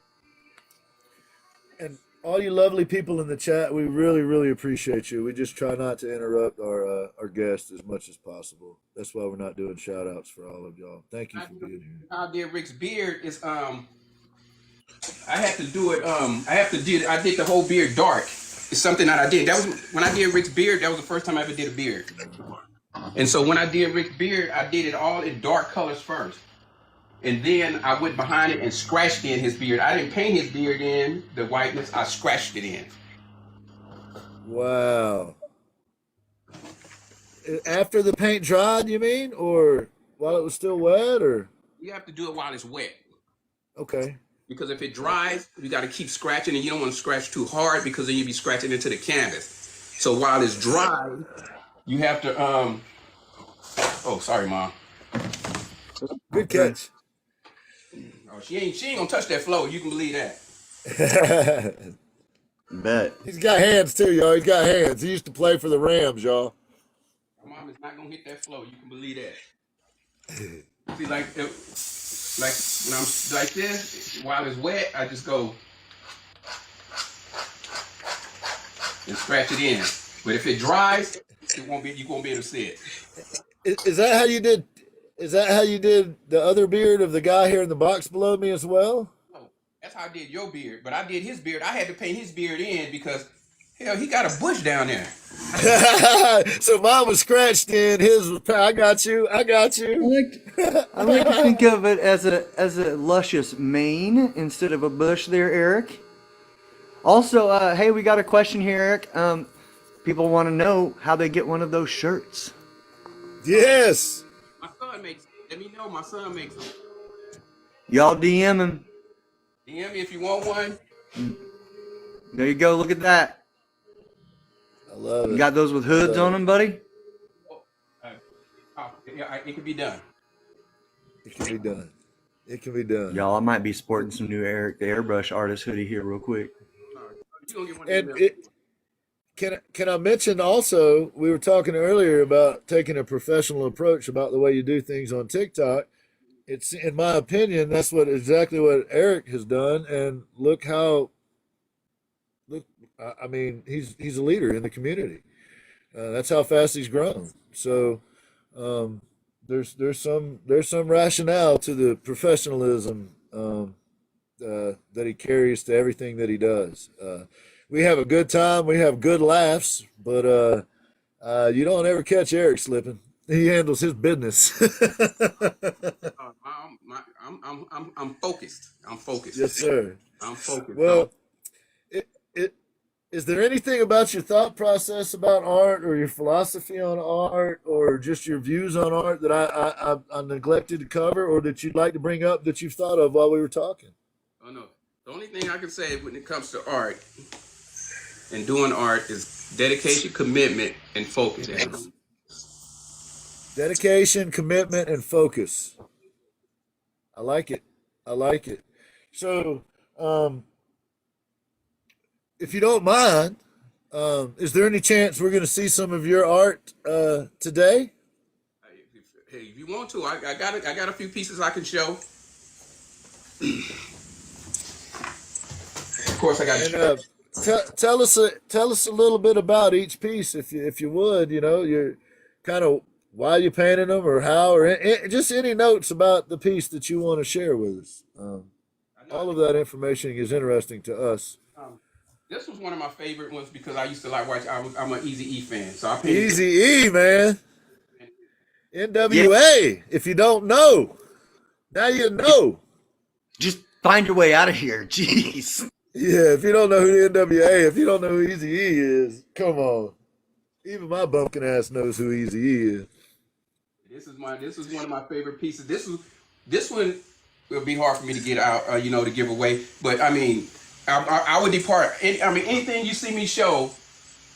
And all you lovely people in the chat, we really, really appreciate you. We just try not to interrupt our guests as much as possible. That's why we're not doing shout outs for all of y'all. Thank you for being here. How I did Rick's beard is I had to do it. I did the whole beard dark. It's something that I did. That was when I did Rick's beard. That was the first time I ever did a beard. And so when I did Rick's beard, I did it all in dark colors first. And then I went behind it and scratched in his beard. I didn't paint his beard in the whiteness. I scratched it in. Wow. After the paint dried, you mean? Or while it was still wet? Or You have to do it while it's wet. okay. Because if it dries, you got to keep scratching, and you don't want to scratch too hard because then you'll be scratching into the canvas. So while it's dry, you have to, oh, sorry, Mom. Good catch. Oh, she ain't gonna touch that floor. You can believe that. Bet. He's got hands too, y'all. He's got hands. He used to play for the Rams, y'all. My mom is not gonna hit that floor. You can believe that. See, like when I'm like this, while it's wet, I just go and scratch it in. But if it dries, you won't be able to see it. Is that how you did? Is that how you did the other beard of the guy here in the box below me as well? No, that's how I did your beard. But I did his beard. I had to paint his beard in because hell, he got a bush down there. So mine was scratched in. His was. I got you. I got you. I like to think of it as a luscious mane instead of a bush there, Eric. Also, hey, we got a question here, Eric. People want to know how they get one of those shirts. Yes. My son makes it. Let me know. My son makes it. Y'all DM him. DM me if you want one. There you go. Look at that. I love it. You got those with hoods on them, buddy? Yeah, it can be done. It can be done. It can be done. Y'all, I might be sporting some new Eric the Airbrush artist hoodie here real quick. And can I mention also, we were talking earlier about taking a professional approach about the way you do things on TikTok. It's, in my opinion, that's exactly what Eric has done. And I mean, he's a leader in the community. That's how fast he's grown. So there's some rationale to the professionalism that he carries to everything that he does. We have a good time, we have good laughs, but you don't ever catch Eric slipping. He handles his business. I'm focused. I'm focused. Yes, sir. I'm focused. Well, is there anything about your thought process about art or your philosophy on art or just your views on art that I neglected to cover or that you'd like to bring up that you've thought of while we were talking? Oh, no. The only thing I can say when it comes to art and doing art is dedication, commitment, and focus. Dedication, commitment, and focus. I like it. I like it. So, if you don't mind, is there any chance we're going to see some of your art today? Hey, if you want to, I got a few pieces I can show. Of course, I got And to. tell us a little bit about each piece, if you would. You know, you're kind of why you painted them or how, or just any notes about the piece that you want to share with us. I know. All of that information is interesting to us. Um, this was one of my favorite ones because I used to like watch. I'm an Easy E fan, so I painted. Easy E, man. Yeah, NWA. If you don't know, now you know. just find your way out of here. Jeez. Yeah, if you don't know who the NWA, if you don't know who Easy E is, come on. Even my bumpkin ass knows who Easy E is. This is one of my favorite pieces. This one will be hard for me to get out, to give away. But I mean, I would depart. I mean, anything you see me show,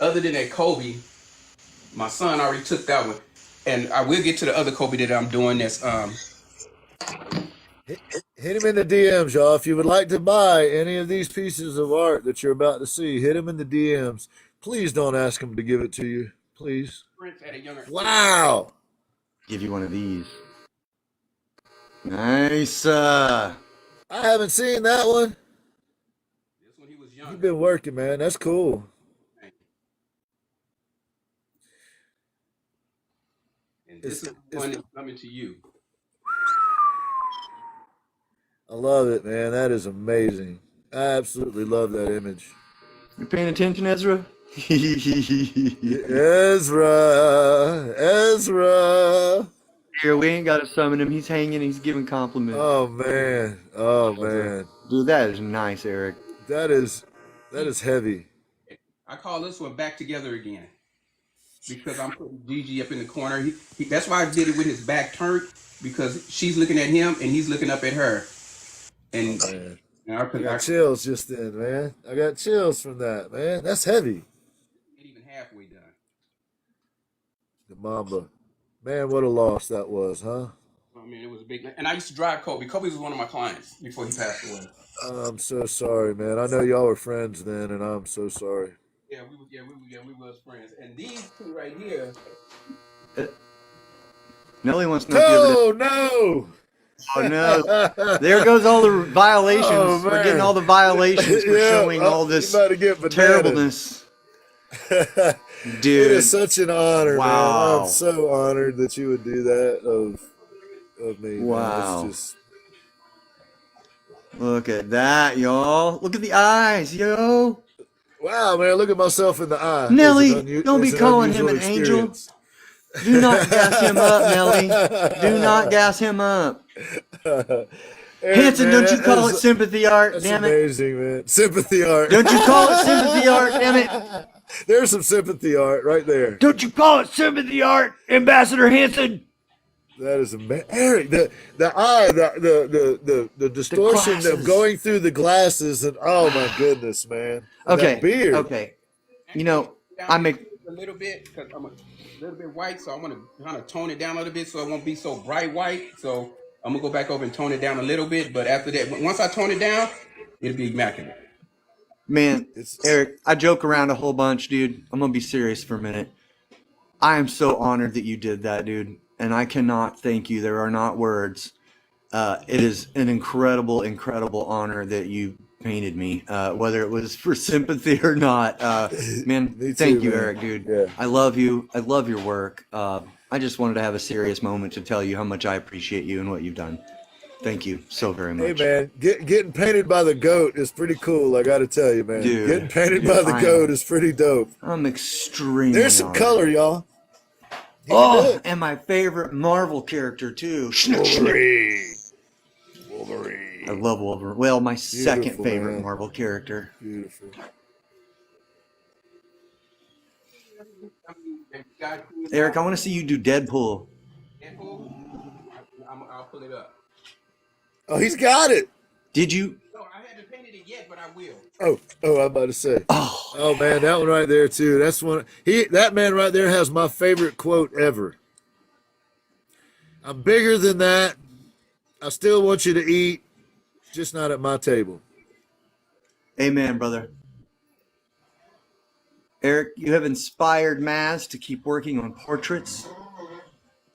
other than that Kobe, my son already took that one, and I will get to the other Kobe that I'm doing. That's Hit, hit him in the DMs, y'all. If you would like to buy any of these pieces of art that you're about to see, hit him in the DMs. Please don't ask him to give it to you. Please. Prince at a younger. Wow. Give you one of these. Nice. I haven't seen that one. This when he was You've younger. been working, man. That's cool. And It's, this is the it's, one that's coming to you. I love it, man. That is amazing. I absolutely love that image. You paying attention, Ezra? Ezra. Ezra. Here, we ain't got to summon him. He's hanging. He's giving compliments. Oh, man. Oh, man. Dude, that is nice, Eric. That is heavy. I call this one back together again because I'm putting Gigi up in the corner. That's why I did it with his back turned because she's looking at him and he's looking up at her. And, Oh, man. I I got chills just then, man. I got chills from that, man. That's heavy. ain't even halfway done. The Mamba. Man, what a loss that was, huh? I mean, it was a big. And I used to drive Kobe. Kobe was one of my clients before he passed away. I'm so sorry, man. I know y'all were friends then, and I'm so sorry. Yeah, we was friends. And these two right here. Nelly wants to know if you ever did. No! Oh no! There goes all the violations. Oh, We're getting man. all the violations for Yeah, showing all this you about to get bananas. terribleness, It dude. is such an honor, Wow. man. I'm so honored that you would do that of me. Wow. Man. It's just Look at that, y'all. Look at the eyes, yo. wow, man. Look at myself in the eye. Nelly, don't be It's an calling him unusual an angel. experience. Do not gas him up, Nelly. Do not gas him up. Hanson, Man, don't you call it sympathy art, that's damn it. amazing, man. Sympathy art. Don't you call it sympathy art, damn it. There's some sympathy art right there. Don't you call it sympathy art, Ambassador Hanson. That is amazing. Eric, the eye, the distortion of glasses. going through the glasses, and oh my goodness, man. And Okay, that beard. okay. You know, I make... a little bit because I'm a little bit white, so I'm gonna kind of tone it down a little bit so it won't be so bright white. So I'm gonna go back over and tone it down a little bit. But after that, once I tone it down, it'll be immaculate. Man, Eric, I joke around a whole bunch, dude. I'm gonna be serious for a minute. I am so honored that you did that, dude. And I cannot thank you. There are not words. It is an incredible, incredible honor that you painted me, whether it was for sympathy or not. Man, Me thank too, you, man. Eric, dude. Yeah. I love you. I love your work. I just wanted to have a serious moment to tell you how much I appreciate you and what you've done. Thank you so very Hey much. man, getting painted by the goat is pretty cool. I got to tell you, man. Dude, Getting painted by the I goat am- is pretty dope. I'm extremely There's some honored. color, y'all. You can do Oh, it. and my favorite Marvel character too. Wolverine. I Wolverine. love Wolverine. Well, my second Beautiful, favorite man. Marvel character. Beautiful. Eric, I want to see you do Deadpool. I'll pull it up. Oh, he's got it. Did you? No, I haven't painted it yet, but I will. I'm about to say. Oh, Oh man, that one right there too. That's one. That man right there has my favorite quote ever. I'm bigger than that. I still want you to eat, just not at my table. amen, brother. Eric, you have inspired Maz to keep working on portraits.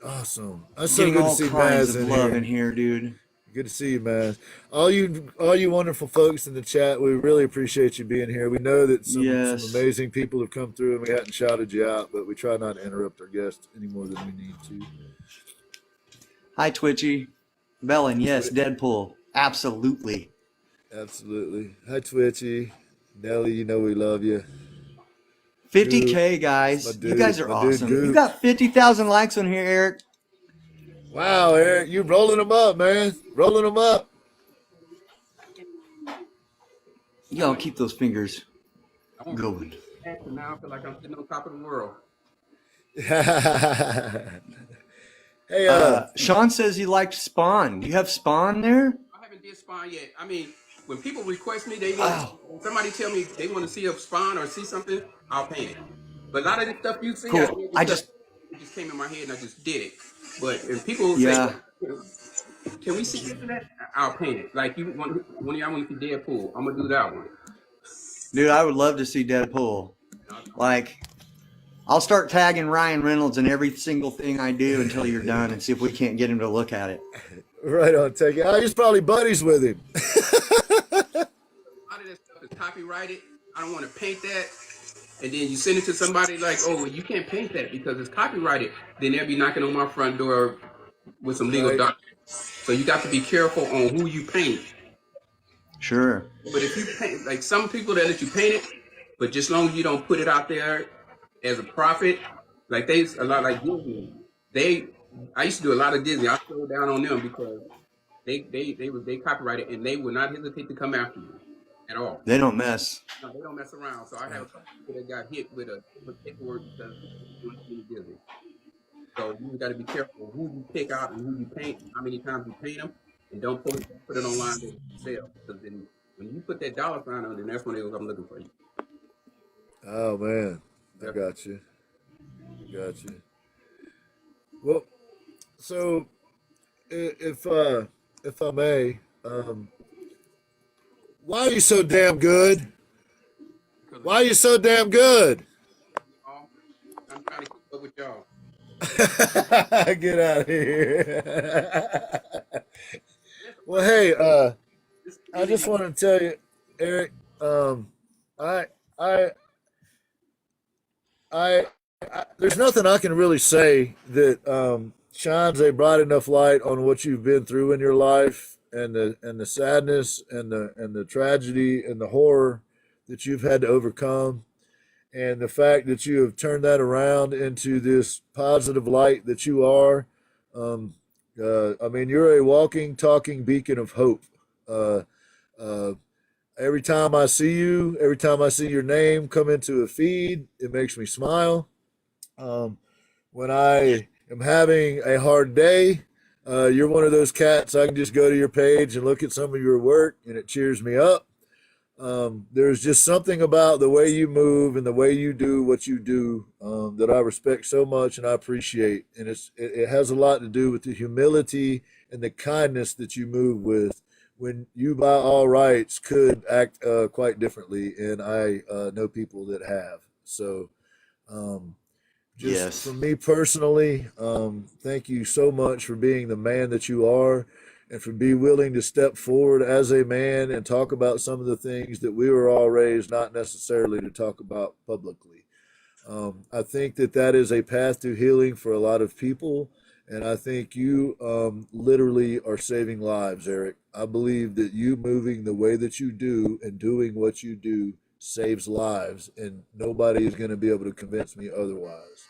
Awesome. That's so Getting good to all see kinds Maz of in love here. in here, dude. Good to see you, man. All you wonderful folks in the chat, we really appreciate you being here. We know that some Yes. amazing people have come through and we hadn't shouted you out, but we try not to interrupt our guests any more than we need to. Hi, Twitchy. Bellin, yes, Twi- Deadpool. Absolutely. Absolutely. Hi, Twitchy. Nelly, you know we love you. Goop, 50K, it's guys. You guys are my dude awesome. You Goop. got 50,000 likes on here, Eric. Wow, Eric, you rolling them up, man. Rolling them up. You gotta keep those fingers I want going. to now. I feel like I'm sitting on top of the world. Hey, Sean says he liked Spawn. Do you have Spawn there? I haven't did Spawn yet. I mean, when people request me, they want Oh, somebody tell me they want to see a Spawn or see something, I'll paint it. But a lot of the stuff you see, I cool. did I this stuff. just, It just came in my head and I just did it. But if people say, yeah. "Can we see this and that?" I'll paint it. Like you want when y'all want to see Deadpool, I'm gonna do that one. Dude, I would love to see Deadpool. Like, I'll start tagging Ryan Reynolds in every single thing I do until you're done and see if we can't get him to look at it. right on, take it. Oh, he's probably buddies with him. A lot of that stuff is copyrighted. I don't want to paint that. And then you send it to somebody like, oh, well, you can't paint that because it's copyrighted. Then they'll be knocking on my front door with some legal Right. documents. So you got to be careful on who you paint. Sure. But if you paint, like some people that let you paint it, but just as long as you don't put it out there as a profit, like they a lot like Disney. I used to do a lot of Disney. I slowed down on them because they copyrighted and they would not hesitate to come after you at all. They don't mess. No, they don't mess around. So I have a couple people that got hit with paperwork because they doing too many Disney. So you got to be careful who you pick out and who you paint and how many times you paint them, and don't put it online to sell. Because then when you put that dollar sign on, then that's when they will come looking for you. Oh man, I got you. Got you. Well, so if I may, why are you so damn good? Why are you so damn good? I'm trying to keep up with y'all. Get out of here. Well, hey, I just want to tell you, Eric. I, I, there's nothing I can really say that shines a bright enough light on what you've been through in your life and the sadness and the tragedy and the horror that you've had to overcome and the fact that you have turned that around into this positive light that you are. Um, I mean, you're a walking, talking beacon of hope. Uh, uh, every time I see you, every time I see your name come into a feed, it makes me smile. Um, when I am having a hard day, you're one of those cats I can just go to your page and look at some of your work and it cheers me up. There's just something about the way you move and the way you do what you do that I respect so much and I appreciate. And it has a lot to do with the humility and the kindness that you move with when you, by all rights, could act quite differently. And I know people that have. So, just Yes. for me personally, thank you so much for being the man that you are and for being willing to step forward as a man and talk about some of the things that we were all raised not necessarily to talk about publicly. I think that that is a path to healing for a lot of people. And I think you literally are saving lives, Eric. I believe that you moving the way that you do and doing what you do saves lives, and nobody is going to be able to convince me otherwise.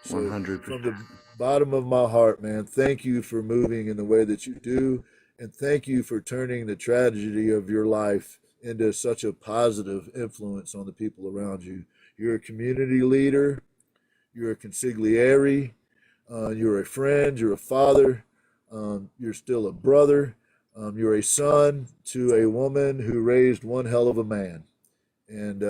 So, from 100%. the bottom of my heart, man, thank you for moving in the way that you do, and thank you for turning the tragedy of your life into such a positive influence on the people around you. You're a community leader, you're a consigliere, you're a friend, you're a father, you're still a brother, you're a son to a woman who raised one hell of a man. And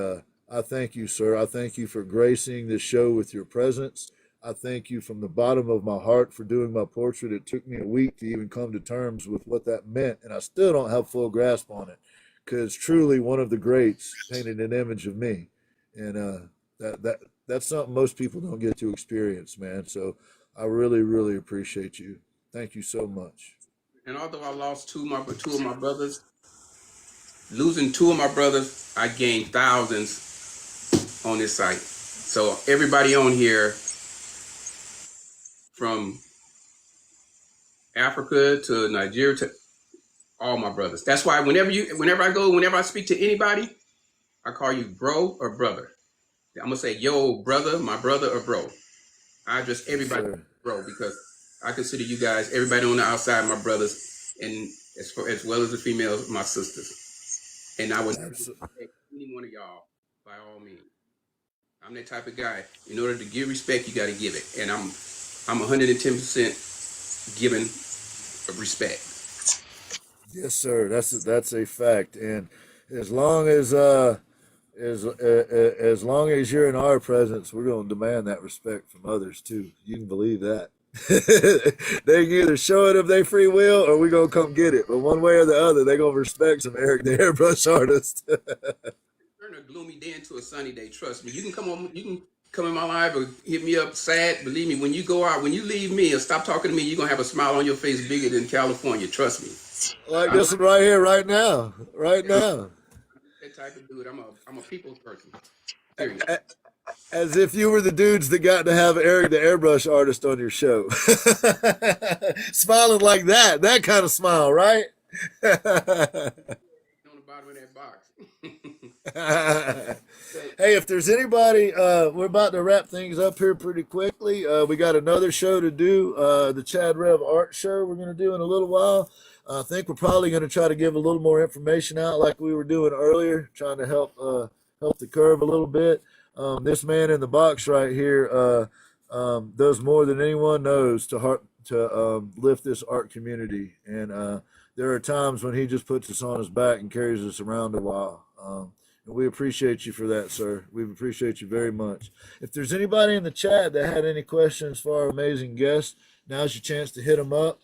I thank you, sir. I thank you for gracing this show with your presence. I thank you from the bottom of my heart for doing my portrait. It took me a week to even come to terms with what that meant, and I still don't have full grasp on it because truly one of the greats painted an image of me. And that's something most people don't get to experience, man. So I really, really appreciate you. Thank you so much. And although I lost two of my brothers, losing two of my brothers, I gained thousands on this site. So everybody on here, from Africa to Nigeria to all my brothers. That's why whenever I speak to anybody, I call you bro or brother. I'm gonna say yo brother, my brother or bro. I address everybody bro because I consider you guys, everybody on the outside, my brothers, and as well as the females, my sisters. And I would never disrespect any one of y'all by all means. I'm that type of guy. In order to give respect, you got to give it, and I'm 110% giving of respect. Yes, sir. That's a fact. And as long as as long as you're in our presence, we're going to demand that respect from others too. You can believe that. They can either show it of their free will, or we gonna come get it. But one way or the other, they gonna respect some Eric the Airbrush artist. Turn a gloomy day into a sunny day. Trust me. You can come in my life or hit me up sad. Believe me, when you go out, when you leave me or stop talking to me, you're gonna have a smile on your face bigger than California. Trust me. Like I'm this one right here, right now, right now. that type of dude. I'm a people's person. Period. As if you were the dudes that got to have Eric the Airbrush artist on your show. Smiling like that. That kind of smile, right? On the bottom of that box. Hey, if there's anybody, we're about to wrap things up here pretty quickly. We got another show to do, the Chad Rev Art Show we're going to do in a little while. I think we're probably going to try to give a little more information out like we were doing earlier, trying to help the curve a little bit. This man in the box right here does more than anyone knows to lift this art community. And there are times when he just puts us on his back and carries us around a while. And we appreciate you for that, sir. We appreciate you very much. If there's anybody in the chat that had any questions for our amazing guest, now's your chance to hit them up.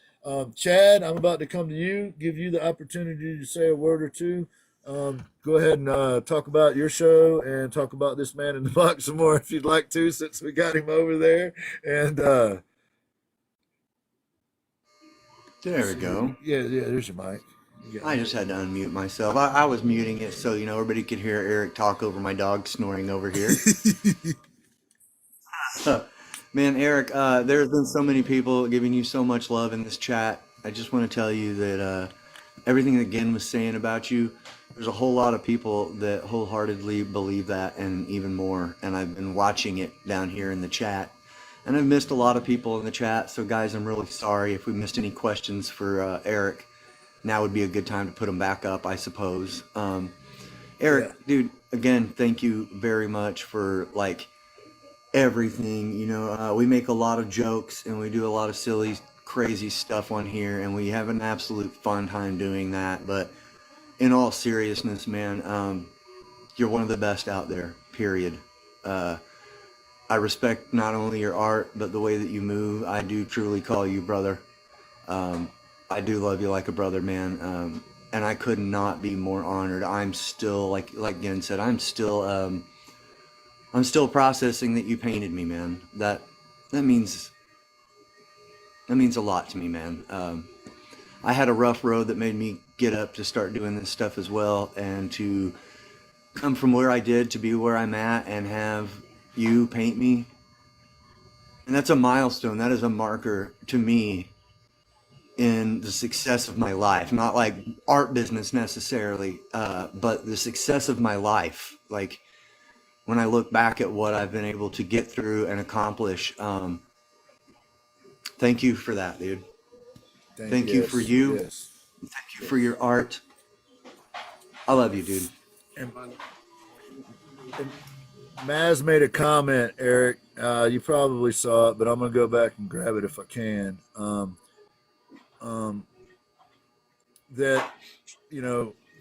Chad, I'm about to come to you, give you the opportunity to say a word or two. Go ahead and talk about your show and talk about this man in the box some more if you'd like to, since we got him over there. And there we go. Yeah, there's your mic. I just had to unmute myself. I was muting it so everybody could hear Eric talk over my dog snoring over here. Man, Eric, there's been so many people giving you so much love in this chat. I just want to tell you that everything that Gen was saying about you, there's a whole lot of people that wholeheartedly believe that and even more. And I've been watching it down here in the chat. And I've missed a lot of people in the chat. So guys, I'm really sorry if we missed any questions for Eric. Now would be a good time to put them back up, I suppose. Eric, dude, again, thank you very much for everything. We make a lot of jokes and we do a lot of silly, crazy stuff on here, and we have an absolute fun time doing that. But in all seriousness, man, you're one of the best out there, period. I respect not only your art, but the way that you move. I do truly call you brother. I do love you like a brother, man. And I could not be more honored. I'm still, like Gen said, I'm still processing that you painted me, man. That means a lot to me, man. I had a rough road that made me get up to start doing this stuff as well, and to come from where I did to be where I'm at and have you paint me. And that's a milestone. That is a marker to me in the success of my life. Not like art business necessarily, but the success of my life. Like when I look back at what I've been able to get through and accomplish, thank you for that, dude. Thank you for you. Yes. Thank you for your art. I love you, dude. And Maz made a comment, Eric. You probably saw it, but I'm gonna go back and grab it if I can. That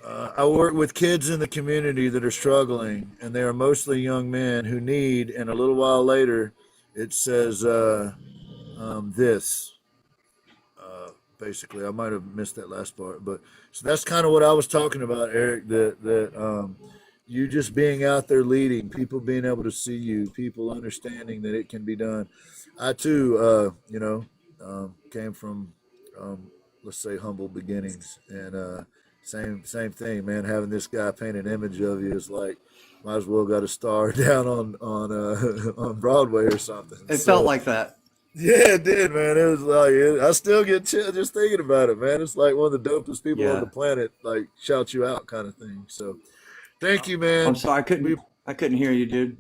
I work with kids in the community that are struggling, and they are mostly young men who need. And a little while later, it says this. Basically, I might have missed that last part, but so that's kind of what I was talking about, Eric. That you just being out there leading, people being able to see you, people understanding that it can be done. I too, came from let's say, humble beginnings. And same thing, man. Having this guy paint an image of you is like, might as well got a star down on on Broadway or something. It felt So like that. yeah, it did, man. It was like I still get chill just thinking about it, man. It's like one of the dopest people on the Yeah. planet, like shout you out, kind of thing. So thank you, I'm man. sorry, We I couldn't hear you, dude.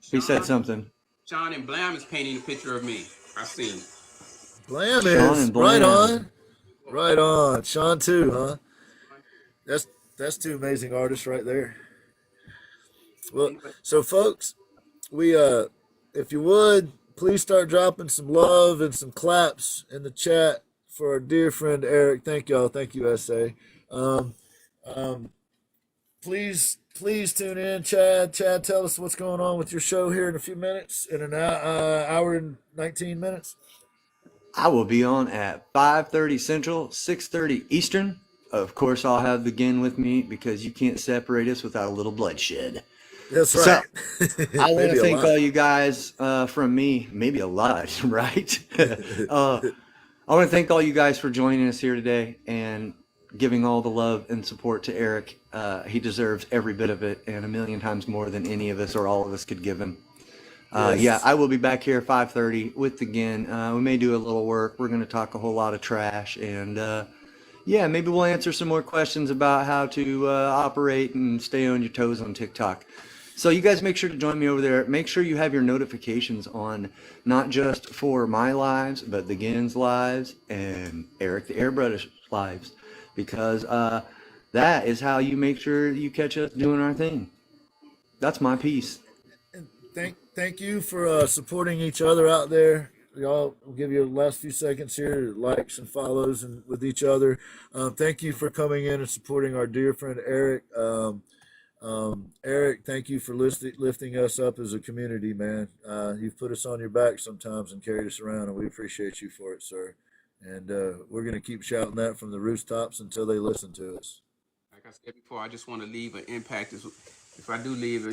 He said Sean, something. Sean and Blam is painting a picture of me. I seen. Blam Sean is and right Blam. on, right on. Sean too, huh? That's that's two amazing artists right there. Well, Anybody? so folks, we if you would please start dropping some love and some claps in the chat for our dear friend Eric. Thank y'all. Thank you, SA. Um, um, please tune in, Chad. Chad, tell us what's going on with your show here in a few minutes, in an hour and 19 minutes. I will be on at 5:30 Central, 6:30 Eastern. Of course, I'll have the Gin with me because you can't separate us without a little bloodshed. That's So right. I want to Maybe a thank lot. all you guys from me, maybe a lot, right? I want to thank all you guys for joining us here today and giving all the love and support to Eric. He deserves every bit of it and a million times more than any of us or all of us could give him. Yeah, Yes. I will be back here 5:30 with the Gin. We may do a little work. We're going to talk a whole lot of trash and yeah, maybe we'll answer some more questions about how to operate and stay on your toes on TikTok. So you guys make sure to join me over there. Make sure you have your notifications on, not just for my lives, but the Gin's lives and Eric the Airbrush lives, because that is how you make sure you catch us doing our thing. That's my piece. Thank you for supporting each other out there. Y'all, will give you the last few seconds here, likes and follows and with each other. Thank you for coming in and supporting our dear friend Eric. Eric, thank you for lifting us up as a community, man. You've put us on your back sometimes and carried us around, and we appreciate you for it, sir. And we're going to keep shouting that from the rooftops until they listen to us. Like I said before, I just want to leave an impact. If I do leave,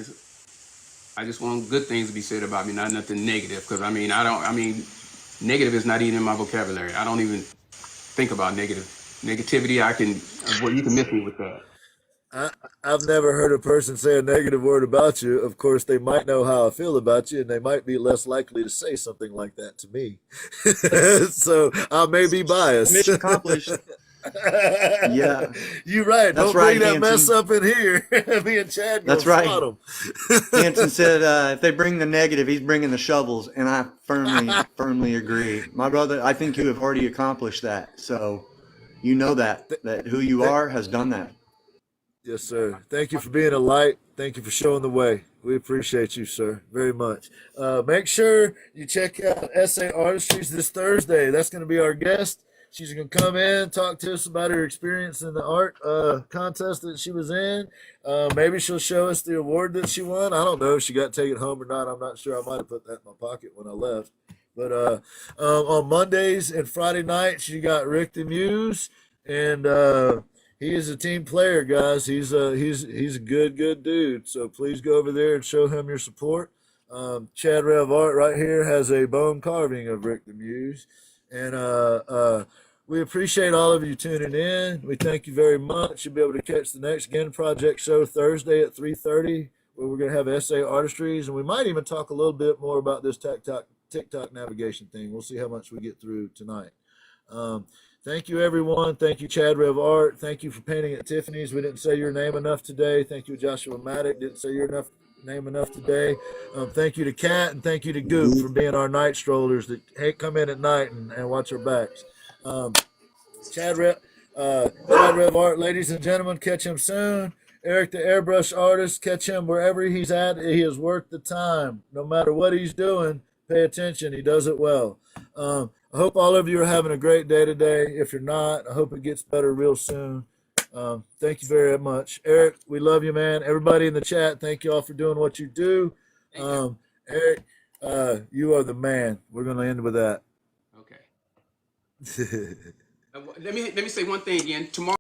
I just want good things to be said about me, not nothing negative. Because I mean, I don't. I mean, negative is not even in my vocabulary. I don't even think about negativity. I can. Well, you can miss me with that. I, I've never heard a person say a negative word about you. Of course, they might know how I feel about you, and they might be less likely to say something like that to me. So I may be biased. Mission accomplished. Yeah, You're right. that's Don't bring right, that mess Hanson. up in here. Me and Chad gonna That's right. swat them. Hanson said if they bring the negative, he's bringing the shovels, and I firmly agree. My brother, I think you have already accomplished that. So you know that who you are has done that. Yes, sir. Thank you for being a light. Thank you for showing the way. We appreciate you, sir, very much. Make sure you check out SA Artistries this Thursday. That's going to be our guest. She's going to come in, talk to us about her experience in the art contest that she was in. Maybe she'll show us the award that she won. I don't know if she got to take it home or not. I'm not sure. I might have put that in my pocket when I left. But on Mondays and Friday nights, she got Rick the Muse, and he is a team player, guys. He's a good dude. So please go over there and show him your support. Chad Rev Art right here has a bone carving of Rick the Muse, and we appreciate all of you tuning in. We thank you very much. You'll be able to catch the next Gen Project show Thursday at 3:30, where we're going to have SA Artistries, and we might even talk a little bit more about this TikTok navigation thing. We'll see how much we get through tonight. Um, Thank you, everyone. Thank you, Chad Rev Art. Thank you for painting at Tiffany's. We didn't say your name enough today. Thank you, Joshua Maddock. Didn't say your name enough today. Thank you to Kat, and thank you to Goop for being our night strollers that come in at night and watch our backs. Um, Chad Rev Art, ladies and gentlemen, catch him soon. Eric the Airbrush Artist, catch him wherever he's at. He is worth the time. No matter what he's doing, pay attention. He does it well. I hope all of you are having a great day today. If you're not, I hope it gets better real soon. Thank you very much. Eric, we love you, man. Everybody in the chat, thank you all for doing what you do. Thank you. Eric, you are the man. We're going to end with that. Okay. Let me say one thing again. Tomorrow.